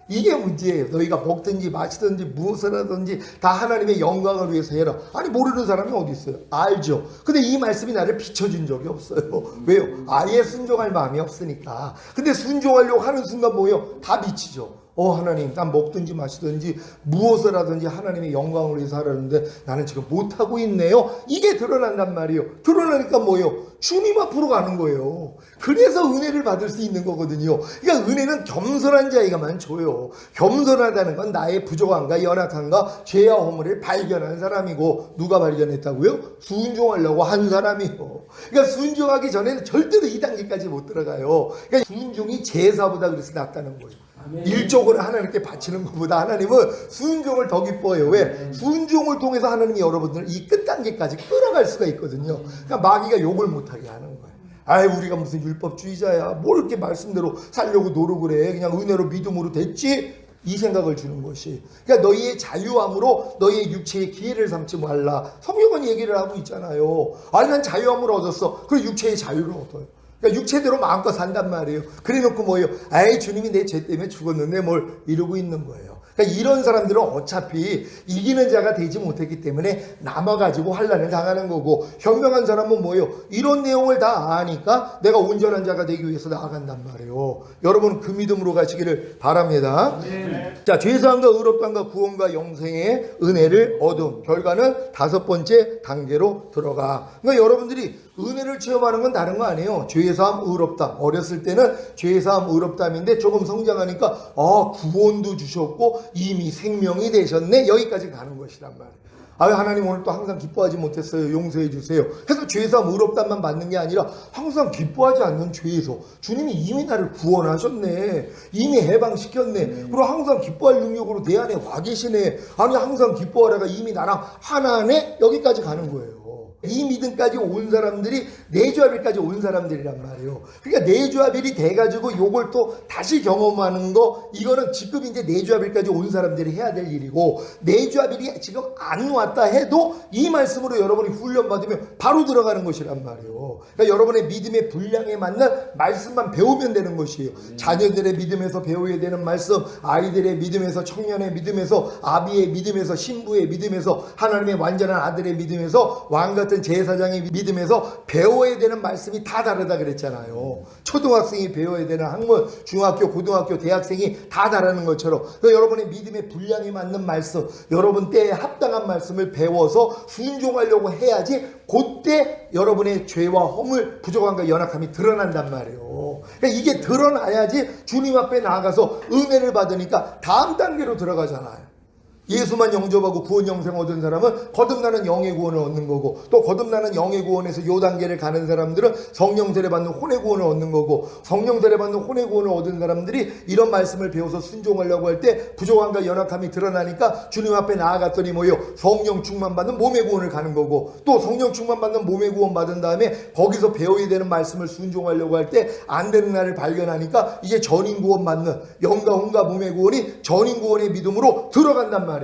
이게 문제예요. 너희가 먹든지 마시든지 무엇을 하든지 다 하나님의 영광을 위해서 해라. 아니 모르는 사람이 어디 있어요? 알죠. 근데 이 말씀이 나를 비춰준 적이 없어요. 왜요? 아예 순종할 마음이 없으니까. 근데 순종하려고 하는 순간 뭐예요? 다 비치죠. 하나님, 난 먹든지 마시든지 무엇을 하든지 하나님의 영광을 위해서 하려는데 나는 지금 못하고 있네요. 이게 드러난단 말이에요. 드러나니까 뭐예요? 주님 앞으로 가는 거예요. 그래서 은혜를 받을 수 있는 거거든요. 그러니까 은혜는 겸손한 자에게만 줘요. 겸손하다는 건 나의 부족함과 연약함과 죄와 허물을 발견한 사람이고, 누가 발견했다고요? 순종하려고 한 사람이요. 그러니까 순종하기 전에는 절대로 이 단계까지 못 들어가요. 그러니까 순종이 제사보다 그래서 낫다는 거예요. 일적으로 하나님께 바치는 것보다 하나님은 순종을 더 기뻐해요. 왜? 순종을 통해서 하나님이 여러분들을 이 끝단계까지 끌어갈 수가 있거든요. 그러니까 마귀가 욕을 못하게 하는 거예요. 아이, 우리가 무슨 율법주의자야, 뭘 이렇게 말씀대로 살려고 노력을 해. 그냥 은혜로 믿음으로 됐지? 이 생각을 주는 것이, 그러니까 너희의 자유함으로 너희의 육체의 기회를 삼지 말라. 성경은 얘기를 하고 있잖아요. 아니, 난 자유함을 얻었어. 그리고 육체의 자유를 얻어요. 그러니까 육체대로 마음껏 산단 말이에요. 그래 놓고 뭐예요? 아이, 주님이 내 죄 때문에 죽었는데 뭘 이러고 있는 거예요. 그러니까 이런 사람들은 어차피 이기는 자가 되지 못했기 때문에 남아가지고 환난을 당하는 거고, 현명한 사람은 뭐예요? 이런 내용을 다 아니까 내가 온전한 자가 되기 위해서 나아간단 말이에요. 여러분 그 믿음으로 가시기를 바랍니다. 자, 죄사함과 의롭다함과 구원과 영생의 은혜를 얻음. 결과는 5번째 단계로 들어가. 그러니까 여러분들이 은혜를 체험하는 건 다른 거 아니에요. 죄사함, 의롭다함. 어렸을 때는 죄사함, 의롭다함인데 조금 성장하니까 구원도 주셨고 이미 생명이 되셨네. 여기까지 가는 것이란 말이에요. 하나님 오늘 또 항상 기뻐하지 못했어요. 용서해 주세요. 그래서 죄사함, 의롭다함만 받는 게 아니라 항상 기뻐하지 않는 죄에서 주님이 이미 나를 구원하셨네. 이미 해방시켰네. 그리고 항상 기뻐할 능력으로 내 안에 와 계시네. 아니, 항상 기뻐하다가 이미 나랑 하나네. 여기까지 가는 거예요. 이 믿음까지 온 사람들이 내주아벨까지 온 사람들이란 말이에요. 그러니까 내주아벨이 돼가지고 요걸 또 다시 경험하는 거, 이거는 지금 이제 내주아벨까지 온 사람들이 해야 될 일이고, 내주아벨이 지금 안 왔다 해도 이 말씀으로 여러분이 훈련받으면 바로 들어가는 것이란 말이에요. 그러니까 여러분의 믿음의 분량에 맞는 말씀만 배우면 되는 것이에요. 자녀들의 믿음에서 배워야 되는 말씀, 아이들의 믿음에서, 청년의 믿음에서, 아비의 믿음에서, 신부의 믿음에서, 하나님의 완전한 아들의 믿음에서, 왕같은 제사장의 믿음에서 배워야 되는 말씀이 다 다르다 그랬잖아요. 초등학생이 배워야 되는 학문, 중학교, 고등학교, 대학생이 다 다르는 것처럼, 여러분의 믿음의 분량에 맞는 말씀, 여러분 때에 합당한 말씀을 배워서 순종하려고 해야지 그때 여러분의 죄와 허물, 부족함과 연약함이 드러난단 말이에요. 그러니까 이게 드러나야지 주님 앞에 나아가서 은혜를 받으니까 다음 단계로 들어가잖아요. 예수만 영접하고 구원 영생 얻은 사람은 거듭나는 영의 구원을 얻는 거고, 또 거듭나는 영의 구원에서 요 단계를 가는 사람들은 성령 세례 받는 혼의 구원을 얻는 거고, 성령 세례 받는 혼의 구원을 얻은 사람들이 이런 말씀을 배워서 순종하려고 할 때 부족함과 연약함이 드러나니까 주님 앞에 나아갔더니 뭐예요? 성령 충만 받는 몸의 구원을 가는 거고, 또 성령 충만 받는 몸의 구원 받은 다음에 거기서 배워야 되는 말씀을 순종하려고 할 때 안 되는 날을 발견하니까 이제 전인 구원 받는 영과 혼과 몸의 구원이 전인 구원의 믿음으로 들어간단 말이에요.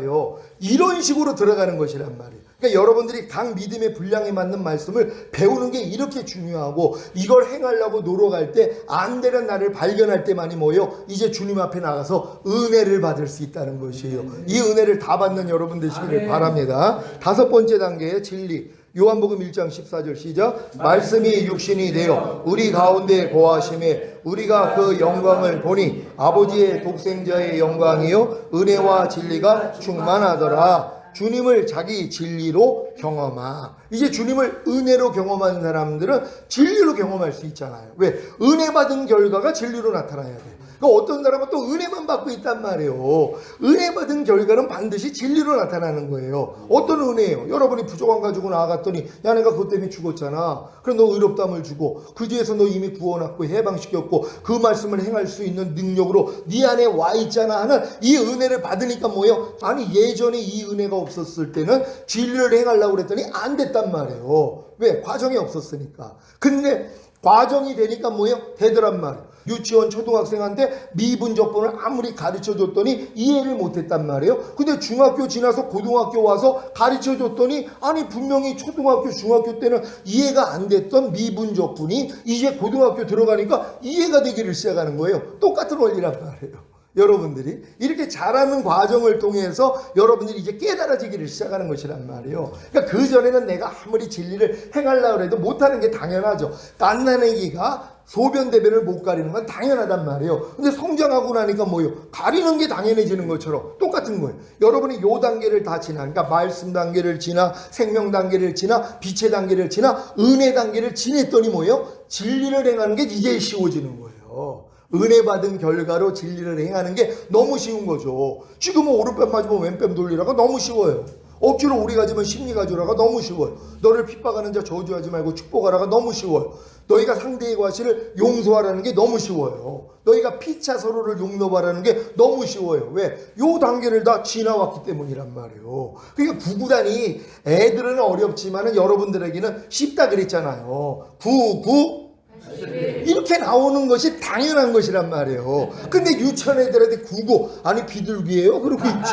이런 식으로 들어가는 것이란 말이에요. 그러니까 여러분들이 각 믿음의 분량에 맞는 말씀을 배우는 게 이렇게 중요하고, 이걸 행하려고 노력할 때 안 되는 나를 발견할 때만이 뭐예요? 이제 주님 앞에 나가서 은혜를 받을 수 있다는 것이에요. 이 은혜를 다 받는 여러분 되시기를 바랍니다. 5번째 단계의 진리. 요한복음 1장 14절 시작. 말씀이 육신이 되어 우리 가운데 거하심에 우리가 그 영광을 보니 아버지의 독생자의 영광이요 은혜와 진리가 충만하더라. 주님을 자기 진리로 경험하. 이제 주님을 은혜로 경험한 사람들은 진리로 경험할 수 있잖아요. 왜? 은혜 받은 결과가 진리로 나타나야 돼. 그러니까 어떤 사람은 또 은혜만 받고 있단 말이에요. 은혜 받은 결과는 반드시 진리로 나타나는 거예요. 어떤 은혜예요? 여러분이 부족한 가지고 나아갔더니 야 내가 그것 때문에 죽었잖아. 그럼 너 의롭다함을 주고 그 뒤에서 너 이미 구원받고 해방시켰고 그 말씀을 행할 수 있는 능력으로 네 안에 와 있잖아 하는 이 은혜를 받으니까 뭐예요? 아니 예전에 이 은혜가 없었을 때는 진리를 행하려고 그랬더니 안 됐단 말이에요. 왜? 과정이 없었으니까. 근데 과정이 되니까 뭐예요? 되더란 말이에요. 유치원 초등학생한테 미분적분을 아무리 가르쳐줬더니 이해를 못했단 말이에요. 근데 중학교 지나서 고등학교 와서 가르쳐줬더니 아니 분명히 초등학교 중학교 때는 이해가 안 됐던 미분적분이 이제 고등학교 들어가니까 이해가 되기를 시작하는 거예요. 똑같은 원리란 말이에요. 여러분들이 이렇게 자라는 과정을 통해서 여러분들이 이제 깨달아지기를 시작하는 것이란 말이에요. 그러니까 그전에는 내가 아무리 진리를 행하려고 해도 못하는 게 당연하죠. 갓난아기가 소변 대변을 못 가리는 건 당연하단 말이에요. 근데 성장하고 나니까 뭐예요? 가리는 게 당연해지는 것처럼 똑같은 거예요. 여러분이 요 단계를 다 지나, 그러니까 말씀 단계를 지나, 생명 단계를 지나, 빛의 단계를 지나, 은혜 단계를 지냈더니 뭐예요? 진리를 행하는 게 이제 쉬워지는 거예요. 은혜 받은 결과로 진리를 행하는 게 너무 쉬운 거죠. 지금은 오른뺨 맞으면 왼뺨 돌리라가 너무 쉬워요. 억지로 우리 가지면 심리 가져라가 너무 쉬워요. 너를 핍박하는 자 저주하지 말고 축복하라가 너무 쉬워요. 너희가 상대의 과실을 용서하라는 게 너무 쉬워요. 너희가 피차 서로를 용납하라는 게 너무 쉬워요. 왜? 요 단계를 다 지나왔기 때문이란 말이에요. 그러니까 구구단이 애들은 어렵지만은 여러분들에게는 쉽다 그랬잖아요. 이렇게 나오는 것이 당연한 것이란 말이에요. 근데 유치원 애들한테 구구 아니 비둘기예요? 그러고 있지.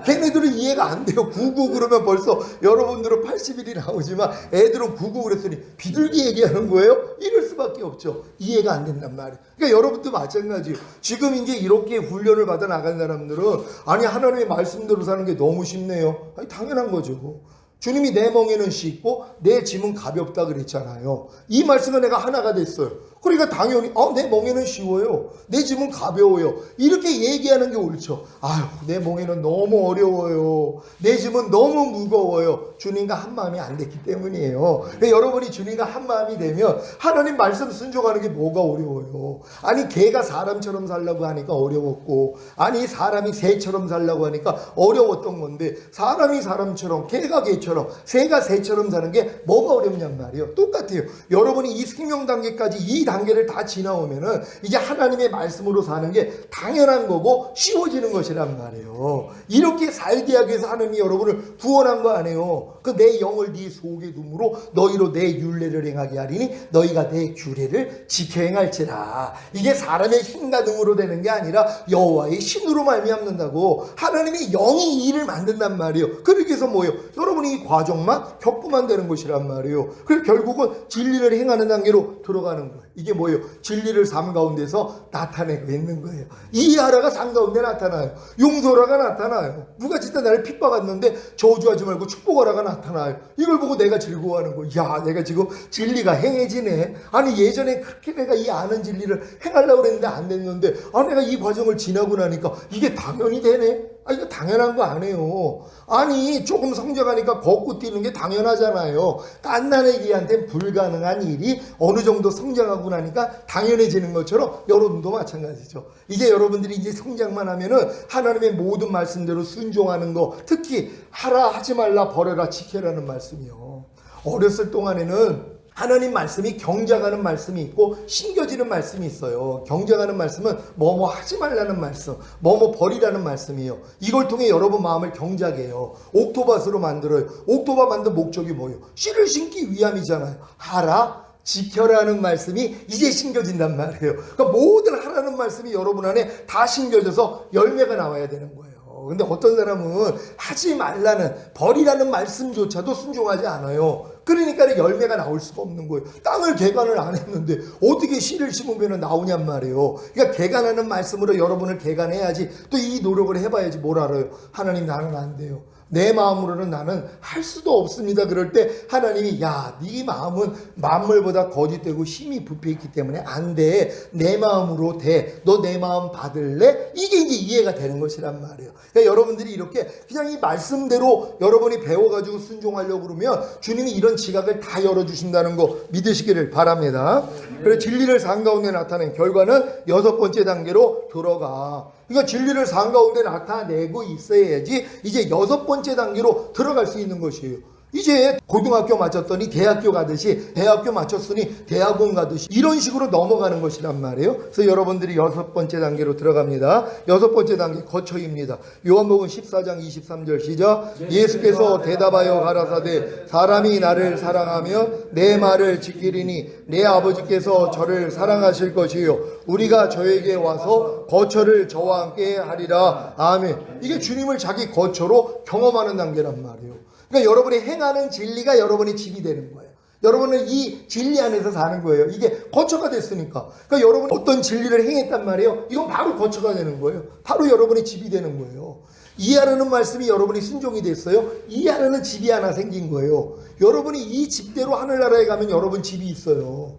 걔네들은 이해가 안 돼요. 구구 그러면 벌써 여러분들은 80일이 나오지만 애들은 구구 그랬더니 비둘기 얘기하는 거예요? 이럴 수밖에 없죠. 이해가 안 된단 말이에요. 그러니까 여러분도 마찬가지예요. 지금 이제 이렇게 훈련을 받아 나간 사람들은 아니 하나님의 말씀대로 사는 게 너무 쉽네요. 아니 당연한 거죠. 주님이 내 멍에는 쉽고 내 짐은 가볍다 그랬잖아요. 이 말씀은 내가 하나가 됐어요. 그러니까 당연히 내 멍에는 쉬워요. 내 짐은 가벼워요. 이렇게 얘기하는 게 옳죠. 아유 내 멍에는 너무 어려워요. 내 짐은 너무 무거워요. 주님과 한 마음이 안 됐기 때문이에요. 그러니까 여러분이 주님과 한 마음이 되면 하나님 말씀 순종하는 게 뭐가 어려워요. 아니 개가 사람처럼 살려고 하니까 어려웠고 아니 사람이 새처럼 살려고 하니까 어려웠던 건데 사람이 사람처럼 개가 개처럼 새가 새처럼 사는 게 뭐가 어렵냔 말이에요. 똑같아요. 여러분이 이 생명 단계까지 이 단계를 다 지나오면은 이제 하나님의 말씀으로 사는 게 당연한 거고 쉬워지는 것이란 말이에요. 이렇게 살게 하기 위해서 하나님이 여러분을 구원한 거 아니에요. 그 내 영을 네 속에 둠으로 너희로 내 율례를 행하게 하리니 너희가 내 규례를 지켜 행할지라. 이게 사람의 힘과 능으로 되는 게 아니라 여호와의 신으로 말미암는다고. 하나님이 영이 이 일을 만든단 말이에요. 그렇게 해서 뭐예요? 여러분이 이 과정만 겪으면 되는 것이란 말이에요. 그래서 결국은 진리를 행하는 단계로 들어가는 거예요. 이게 뭐예요? 진리를 삶 가운데서 나타내고 있는 거예요. 이해하라가 삶 가운데 나타나요. 용서라가 나타나요. 누가 진짜 나를 핍박했는데 저주하지 말고 축복하라가 나타나요. 이걸 보고 내가 즐거워하는 거예요. 야, 내가 지금 진리가 행해지네. 아니 예전에 그렇게 내가 이 아는 진리를 행하려고 그랬는데 안 됐는데 내가 이 과정을 지나고 나니까 이게 당연히 되네. 이거 당연한 거 아니에요. 아니 조금 성장하니까 걷고 뛰는 게 당연하잖아요. 갓난아기한테는 불가능한 일이 어느 정도 성장하고 나니까 당연해지는 것처럼 여러분도 마찬가지죠. 이제 여러분들이 이제 성장만 하면은 하나님의 모든 말씀대로 순종하는 거, 특히 하라 하지 말라 버려라 지켜라는 말씀이요. 어렸을 동안에는 하나님 말씀이 경작하는 말씀이 있고 신겨지는 말씀이 있어요. 경작하는 말씀은 뭐뭐 하지 말라는 말씀, 뭐뭐 버리라는 말씀이에요. 이걸 통해 여러분 마음을 경작해요. 옥토밭으로 만들어요. 옥토밭 만든 목적이 뭐예요? 씨를 심기 위함이잖아요. 하라, 지켜라는 말씀이 이제 심겨진단 말이에요. 그러니까 모든 하라는 말씀이 여러분 안에 다 심겨져서 열매가 나와야 되는 거예요. 근데 어떤 사람은 하지 말라는 버리라는 말씀조차도 순종하지 않아요. 그러니까 열매가 나올 수가 없는 거예요. 땅을 개간을 안 했는데 어떻게 씨를 심으면 나오냔 말이에요. 그러니까 개간하는 말씀으로 여러분을 개간해야지 또 이 노력을 해봐야지 뭘 알아요. 하나님 나는 안 돼요. 내 마음으로는 나는 할 수도 없습니다. 그럴 때 하나님이 야, 네 마음은 만물보다 거짓되고 힘이 부패했기 때문에 안 돼. 내 마음으로 돼. 너 내 마음 받을래? 이게 이제 이해가 되는 것이란 말이에요. 그러니까 여러분들이 이렇게 그냥 이 말씀대로 여러분이 배워가지고 순종하려고 그러면 주님이 이런 지각을 다 열어주신다는 거 믿으시기를 바랍니다. 그래서 진리를 산 가운데 나타낸 결과는 6번째 단계로 들어가. 그러니까 진리를 산 가운데 나타내고 있어야지 이제 6번째 단계로 들어갈 수 있는 것이에요. 이제 고등학교 마쳤더니 대학교 가듯이 대학교 마쳤으니 대학원 가듯이 이런 식으로 넘어가는 것이란 말이에요. 그래서 여러분들이 6번째 단계로 들어갑니다. 6번째 단계 거처입니다. 요한복음 14장 23절 시작. 예수께서 대답하여 가라사대 사람이 나를 사랑하면 내 말을 지키리니 내 아버지께서 저를 사랑하실 것이요 우리가 저에게 와서 거처를 저와 함께 하리라. 아멘. 이게 주님을 자기 거처로 경험하는 단계란 말이에요. 그러니까 여러분이 행하는 진리가 여러분의 집이 되는 거예요. 여러분은 이 진리 안에서 사는 거예요. 이게 거처가 됐으니까. 그러니까 여러분이 어떤 진리를 행했단 말이에요. 이건 바로 거처가 되는 거예요. 바로 여러분의 집이 되는 거예요. 이해하라는 말씀이 여러분이 순종이 됐어요. 이해하라는 집이 하나 생긴 거예요. 여러분이 이 집대로 하늘나라에 가면 여러분 집이 있어요.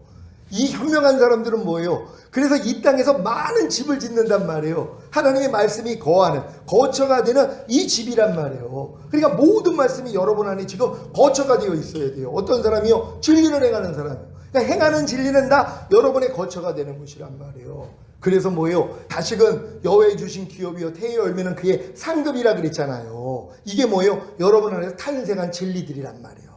이 현명한 사람들은 뭐예요? 그래서 이 땅에서 많은 집을 짓는단 말이에요. 하나님의 말씀이 거하는 거처가 되는 이 집이란 말이에요. 그러니까 모든 말씀이 여러분 안에 지금 거처가 되어 있어야 돼요. 어떤 사람이요? 진리를 행하는 사람이요. 그러니까 행하는 진리는 다 여러분의 거처가 되는 것이란 말이에요. 그래서 뭐예요? 다시금 여호와의 주신 기업이요 태의 열매는 그의 상급이라 그랬잖아요. 이게 뭐예요? 여러분 안에서 탄생한 진리들이란 말이에요.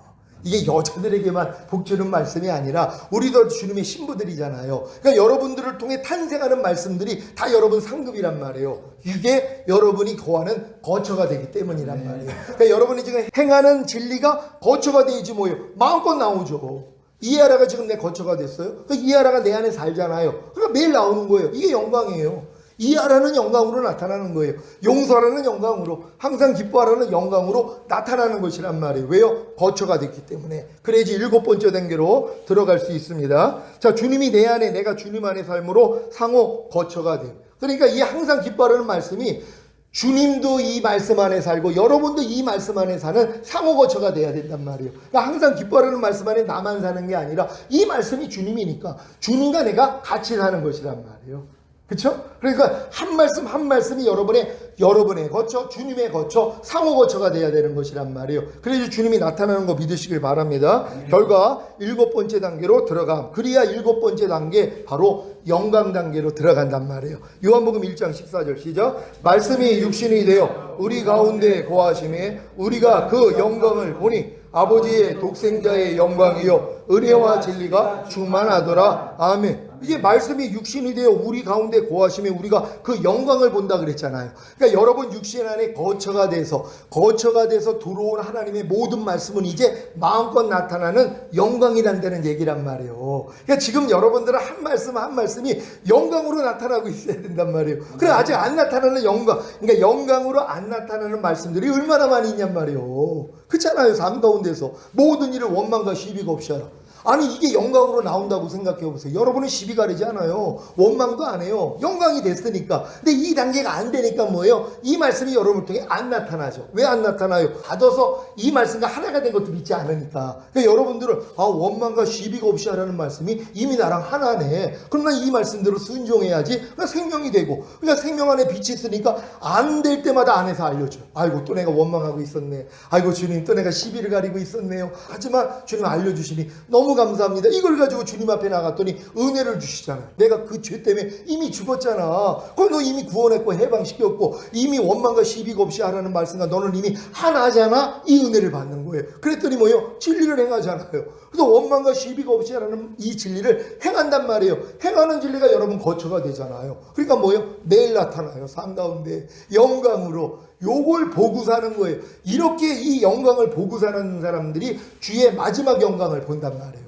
이게 여자들에게만 복주는 말씀이 아니라 우리도 주님의 신부들이잖아요. 그러니까 여러분들을 통해 탄생하는 말씀들이 다 여러분 상급이란 말이에요. 이게 여러분이 거하는 거처가 되기 때문이란 말이에요. 그러니까 여러분이 지금 행하는 진리가 거처가 되지 뭐예요? 마음껏 나오죠. 이해하라가 지금 내 거처가 됐어요. 그러니까 이해하라가 내 안에 살잖아요. 그러니까 매일 나오는 거예요. 이게 영광이에요. 이해하라는 영광으로 나타나는 거예요. 용서하라는 영광으로, 항상 기뻐하라는 영광으로 나타나는 것이란 말이에요. 왜요? 거처가 됐기 때문에. 그래야지 7번째 단계로 들어갈 수 있습니다. 자, 주님이 내 안에, 내가 주님 안의 삶으로 상호 거처가 돼요. 그러니까 이 항상 기뻐하라는 말씀이 주님도 이 말씀 안에 살고 여러분도 이 말씀 안에 사는 상호 거처가 돼야 된단 말이에요. 그러니까 항상 기뻐하라는 말씀 안에 나만 사는 게 아니라 이 말씀이 주님이니까 주님과 내가 같이 사는 것이란 말이에요. 그렇죠? 그러니까 한 말씀 한 말씀이 여러분의 거처, 주님의 거처, 상호 거처가 돼야 되는 것이란 말이에요. 그래서 주님이 나타나는 거 믿으시길 바랍니다. 결과 7번째 단계로 들어감. 그래야 7번째 단계 바로 영광 단계로 들어간단 말이에요. 요한복음 1장 14절 시작. 말씀이 육신이 되어 우리 가운데 거하심에 우리가 그 영광을 보니 아버지의 독생자의 영광이요 은혜와 진리가 충만하더라. 아멘. 이게 말씀이 육신이 되어 우리 가운데 거하심에 우리가 그 영광을 본다 그랬잖아요. 그러니까 여러분 육신 안에 거처가 돼서 들어온 하나님의 모든 말씀은 이제 마음껏 나타나는 영광이란다는 얘기란 말이에요. 그러니까 지금 여러분들은 한 말씀 한 말씀이 영광으로 나타나고 있어야 된단 말이에요. 그래 아직 안 나타나는 영광, 그러니까 영광으로 안 나타나는 말씀들이 얼마나 많이 있냔 말이에요. 그렇잖아요. 삶 가운데서 모든 일을 원망과 시비가 없이 하라. 아니 이게 영광으로 나온다고 생각해 보세요. 여러분은 시비 가리지 않아요. 원망도 안 해요. 영광이 됐으니까. 근데 이 단계가 안 되니까 뭐예요? 이 말씀이 여러분을 통해 안 나타나죠. 왜 안 나타나요? 받아서 이 말씀과 하나가 된 것도 믿지 않으니까. 그러니까 여러분들은 원망과 시비가 없이 하라는 말씀이 이미 나랑 하나네. 그럼 난 이 말씀대로 순종해야지. 그러니까 생명이 되고. 그러니까 생명 안에 빛이 있으니까 안 될 때마다 안에서 알려줘요. 아이고 또 내가 원망하고 있었네. 아이고 주님 또 내가 시비를 가리고 있었네요. 하지만 주님 알려주시니 너무 감사합니다. 이걸 가지고 주님 앞에 나갔더니 은혜를 주시잖아요. 내가 그 죄 때문에 이미 죽었잖아. 그럼 너 이미 구원했고 해방시켰고 이미 원망과 시비가 없이 하라는 말씀과 너는 이미 하나잖아. 이 은혜를 받는 거예요. 그랬더니 뭐예요? 진리를 행하잖아요. 그래서 원망과 시비가 없이 하라는 이 진리를 행한단 말이에요. 행하는 진리가 여러분 거처가 되잖아요. 그러니까 뭐예요? 매일 나타나요. 삶 가운데 영광으로 요걸 보고 사는 거예요. 이렇게 이 영광을 보고 사는 사람들이 주의 마지막 영광을 본단 말이에요.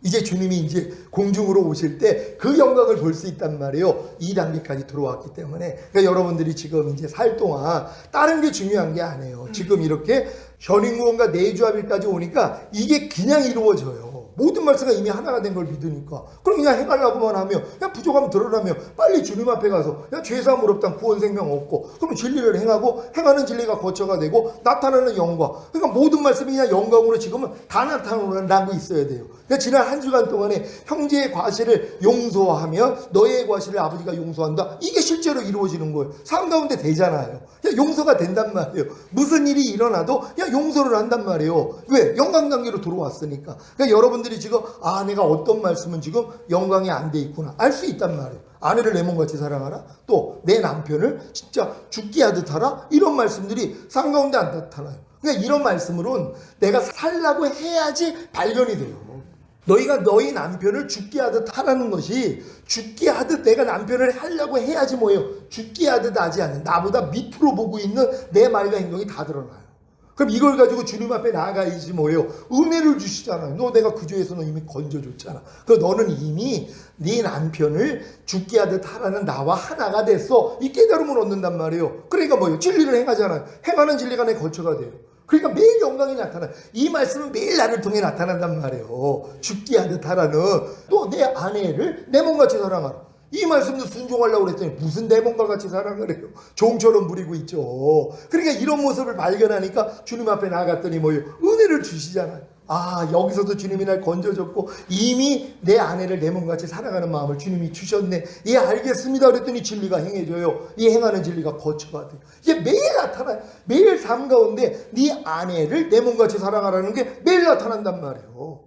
이제 주님이 이제 공중으로 오실 때 그 영광을 볼 수 있단 말이에요. 이 단계까지 들어왔기 때문에. 그러니까 여러분들이 지금 이제 살 동안 다른 게 중요한 게 아니에요. 지금 이렇게 현인구원과 내주합일까지 오니까 이게 그냥 이루어져요. 모든 말씀가 이미 하나가 된 걸 믿으니까. 그럼 그냥 행하려고만 하면, 그냥 부족하면 드러나면 빨리 주님 앞에 가서 그냥 죄사함 없당 구원 생명 없고, 그럼 진리를 행하고 행하는 진리가 거처가 되고 나타나는 영광. 그러니까 모든 말씀이 그냥 영광으로 지금은 다 나타나고 있어야 돼요. 그러니까 지난 한 주간 동안에 형제의 과실을 용서하며 너의 과실을 아버지가 용서한다. 이게 실제로 이루어지는 거예요. 삶 가운데 되잖아요. 그냥 용서가 된단 말이에요. 무슨 일이 일어나도 그냥 용서를 한단 말이에요. 왜? 영광관계로 들어왔으니까. 그러니까 여러분들이 지금 내가 어떤 말씀은 지금 영광이 안 돼 있구나 알 수 있단 말이에요. 아내를 내 몸같이 사랑하라. 또 내 남편을 진짜 죽게 하듯 하라. 이런 말씀들이 삶 가운데 안 나타나요. 그러니까 이런 말씀으로는 내가 살라고 해야지 발견이 돼요. 너희가 너희 남편을 죽게 하듯 하라는 것이, 죽게 하듯 내가 남편을 하려고 해야지 뭐예요? 죽게 하듯 하지 않는, 나보다 밑으로 보고 있는 내 말과 행동이 다 드러나요. 그럼 이걸 가지고 주님 앞에 나아가야지 뭐예요? 은혜를 주시잖아요. 너 내가 그 죄에서는 이미 건져줬잖아. 그럼 너는 이미 네 남편을 죽게 하듯 하라는 나와 하나가 됐어. 이 깨달음을 얻는단 말이에요. 그러니까 뭐예요? 진리를 행하잖아요. 행하는 진리가 내 거처가 돼요. 그러니까 매일 영광이 나타나요. 이 말씀은 매일 나를 통해 나타난단 말이에요. 죽게 하듯 하라는, 또 내 아내를 내 몸같이 사랑하라. 이 말씀도 순종하려고 그랬더니 무슨 내 몸과 같이 사랑을 해요. 종처럼 부리고 있죠. 그러니까 이런 모습을 발견하니까 주님 앞에 나아갔더니 뭐예요? 은혜를 주시잖아요. 여기서도 주님이 날 건져줬고 이미 내 아내를 내 몸같이 사랑하는 마음을 주님이 주셨네. 예, 알겠습니다. 그랬더니 진리가 행해져요. 이 행하는 진리가 거처가 돼요. 이게 매일 나타나요. 매일 삶 가운데 네 아내를 내 몸같이 사랑하라는 게 매일 나타난단 말이에요.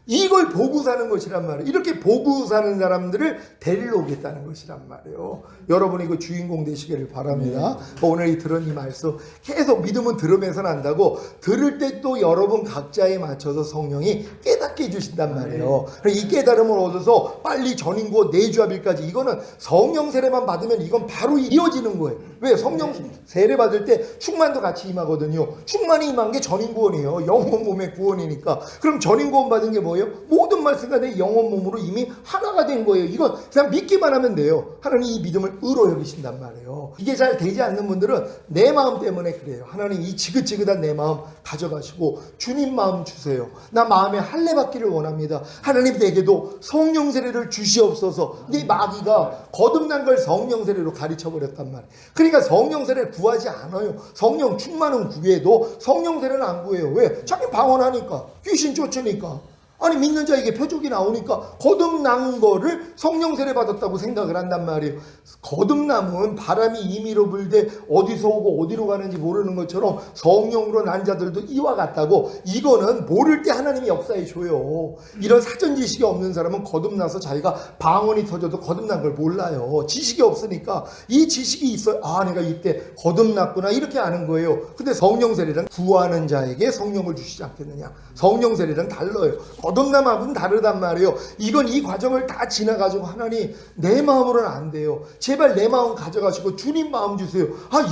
이걸 보고 사는 것이란 말이에요. 이렇게 보고 사는 사람들을 데리러 오겠다는 것이란 말이에요. 여러분이 그 주인공 되시기를 바랍니다. 오늘 이 들은 이 말씀 계속 믿음은 들으면서 난다고, 들을 때 또 여러분 각자에 맞춰서 성령이 깨닫게 해주신단 말이에요. 이 깨달음을 얻어서 빨리 전인구원 내주합일까지, 이거는 성령 세례만 받으면 이건 바로 이어지는 거예요. 왜? 성령 세례 받을 때 충만도 같이 임하거든요. 충만이 임한 게 전인구원이에요. 영혼 몸의 구원이니까. 그럼 전인구원 받은 게 뭐예요? 모든 말씀과 내 영혼 몸으로 이미 하나가 된 거예요. 이건 그냥 믿기만 하면 돼요. 하나님 이 믿음을 의로 여기신단 말이에요. 이게 잘 되지 않는 분들은 내 마음 때문에 그래요. 하나님 이 지긋지긋한 내 마음 가져가시고 주님 마음 주세요. 나 마음에 할례 받기를 원합니다. 하나님 내게도 성령 세례를 주시옵소서. 네 마귀가 거듭난 걸 성령 세례로 가르쳐 버렸단 말이에요. 그러니까 성령 세례를 구하지 않아요. 성령 충만은 구해도 성령 세례는 안 구해요. 왜? 자기 방언하니까, 귀신 쫓으니까. 아니 믿는 자에게 표적이 나오니까 거듭난 거를 성령 세례 받았다고 생각을 한단 말이에요. 거듭남은 바람이 임의로 불되 어디서 오고 어디로 가는지 모르는 것처럼 성령으로 난 자들도 이와 같다고. 이거는 모를 때 하나님이 역사해 줘요. 이런 사전 지식이 없는 사람은 거듭나서 자기가 방언이 터져도 거듭난 걸 몰라요. 지식이 없으니까. 이 지식이 있어요. 내가 이때 거듭났구나 이렇게 아는 거예요. 근데 성령 세례는 구하는 자에게 성령을 주시지 않겠느냐. 성령 세례는 달라요. 거듭남하고는 다르단 말이에요. 이건 이 과정을 다 지나가지고 하나님 내 마음으로는 안 돼요. 제발 내 마음 가져가시고 주님 마음 주세요.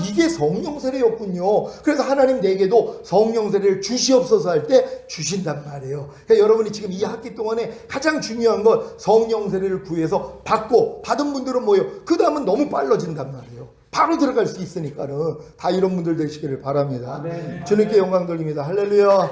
이게 성령 세례였군요. 그래서 하나님 내게도 성령 세례를 주시옵소서 할 때 주신단 말이에요. 그러니까 여러분이 지금 이 학기 동안에 가장 중요한 건 성령 세례를 구해서 받고, 받은 분들은 뭐예요? 그 다음은 너무 빨라진단 말이에요. 바로 들어갈 수 있으니까는 다 이런 분들 되시기를 바랍니다. 주님께 영광 돌립니다. 할렐루야.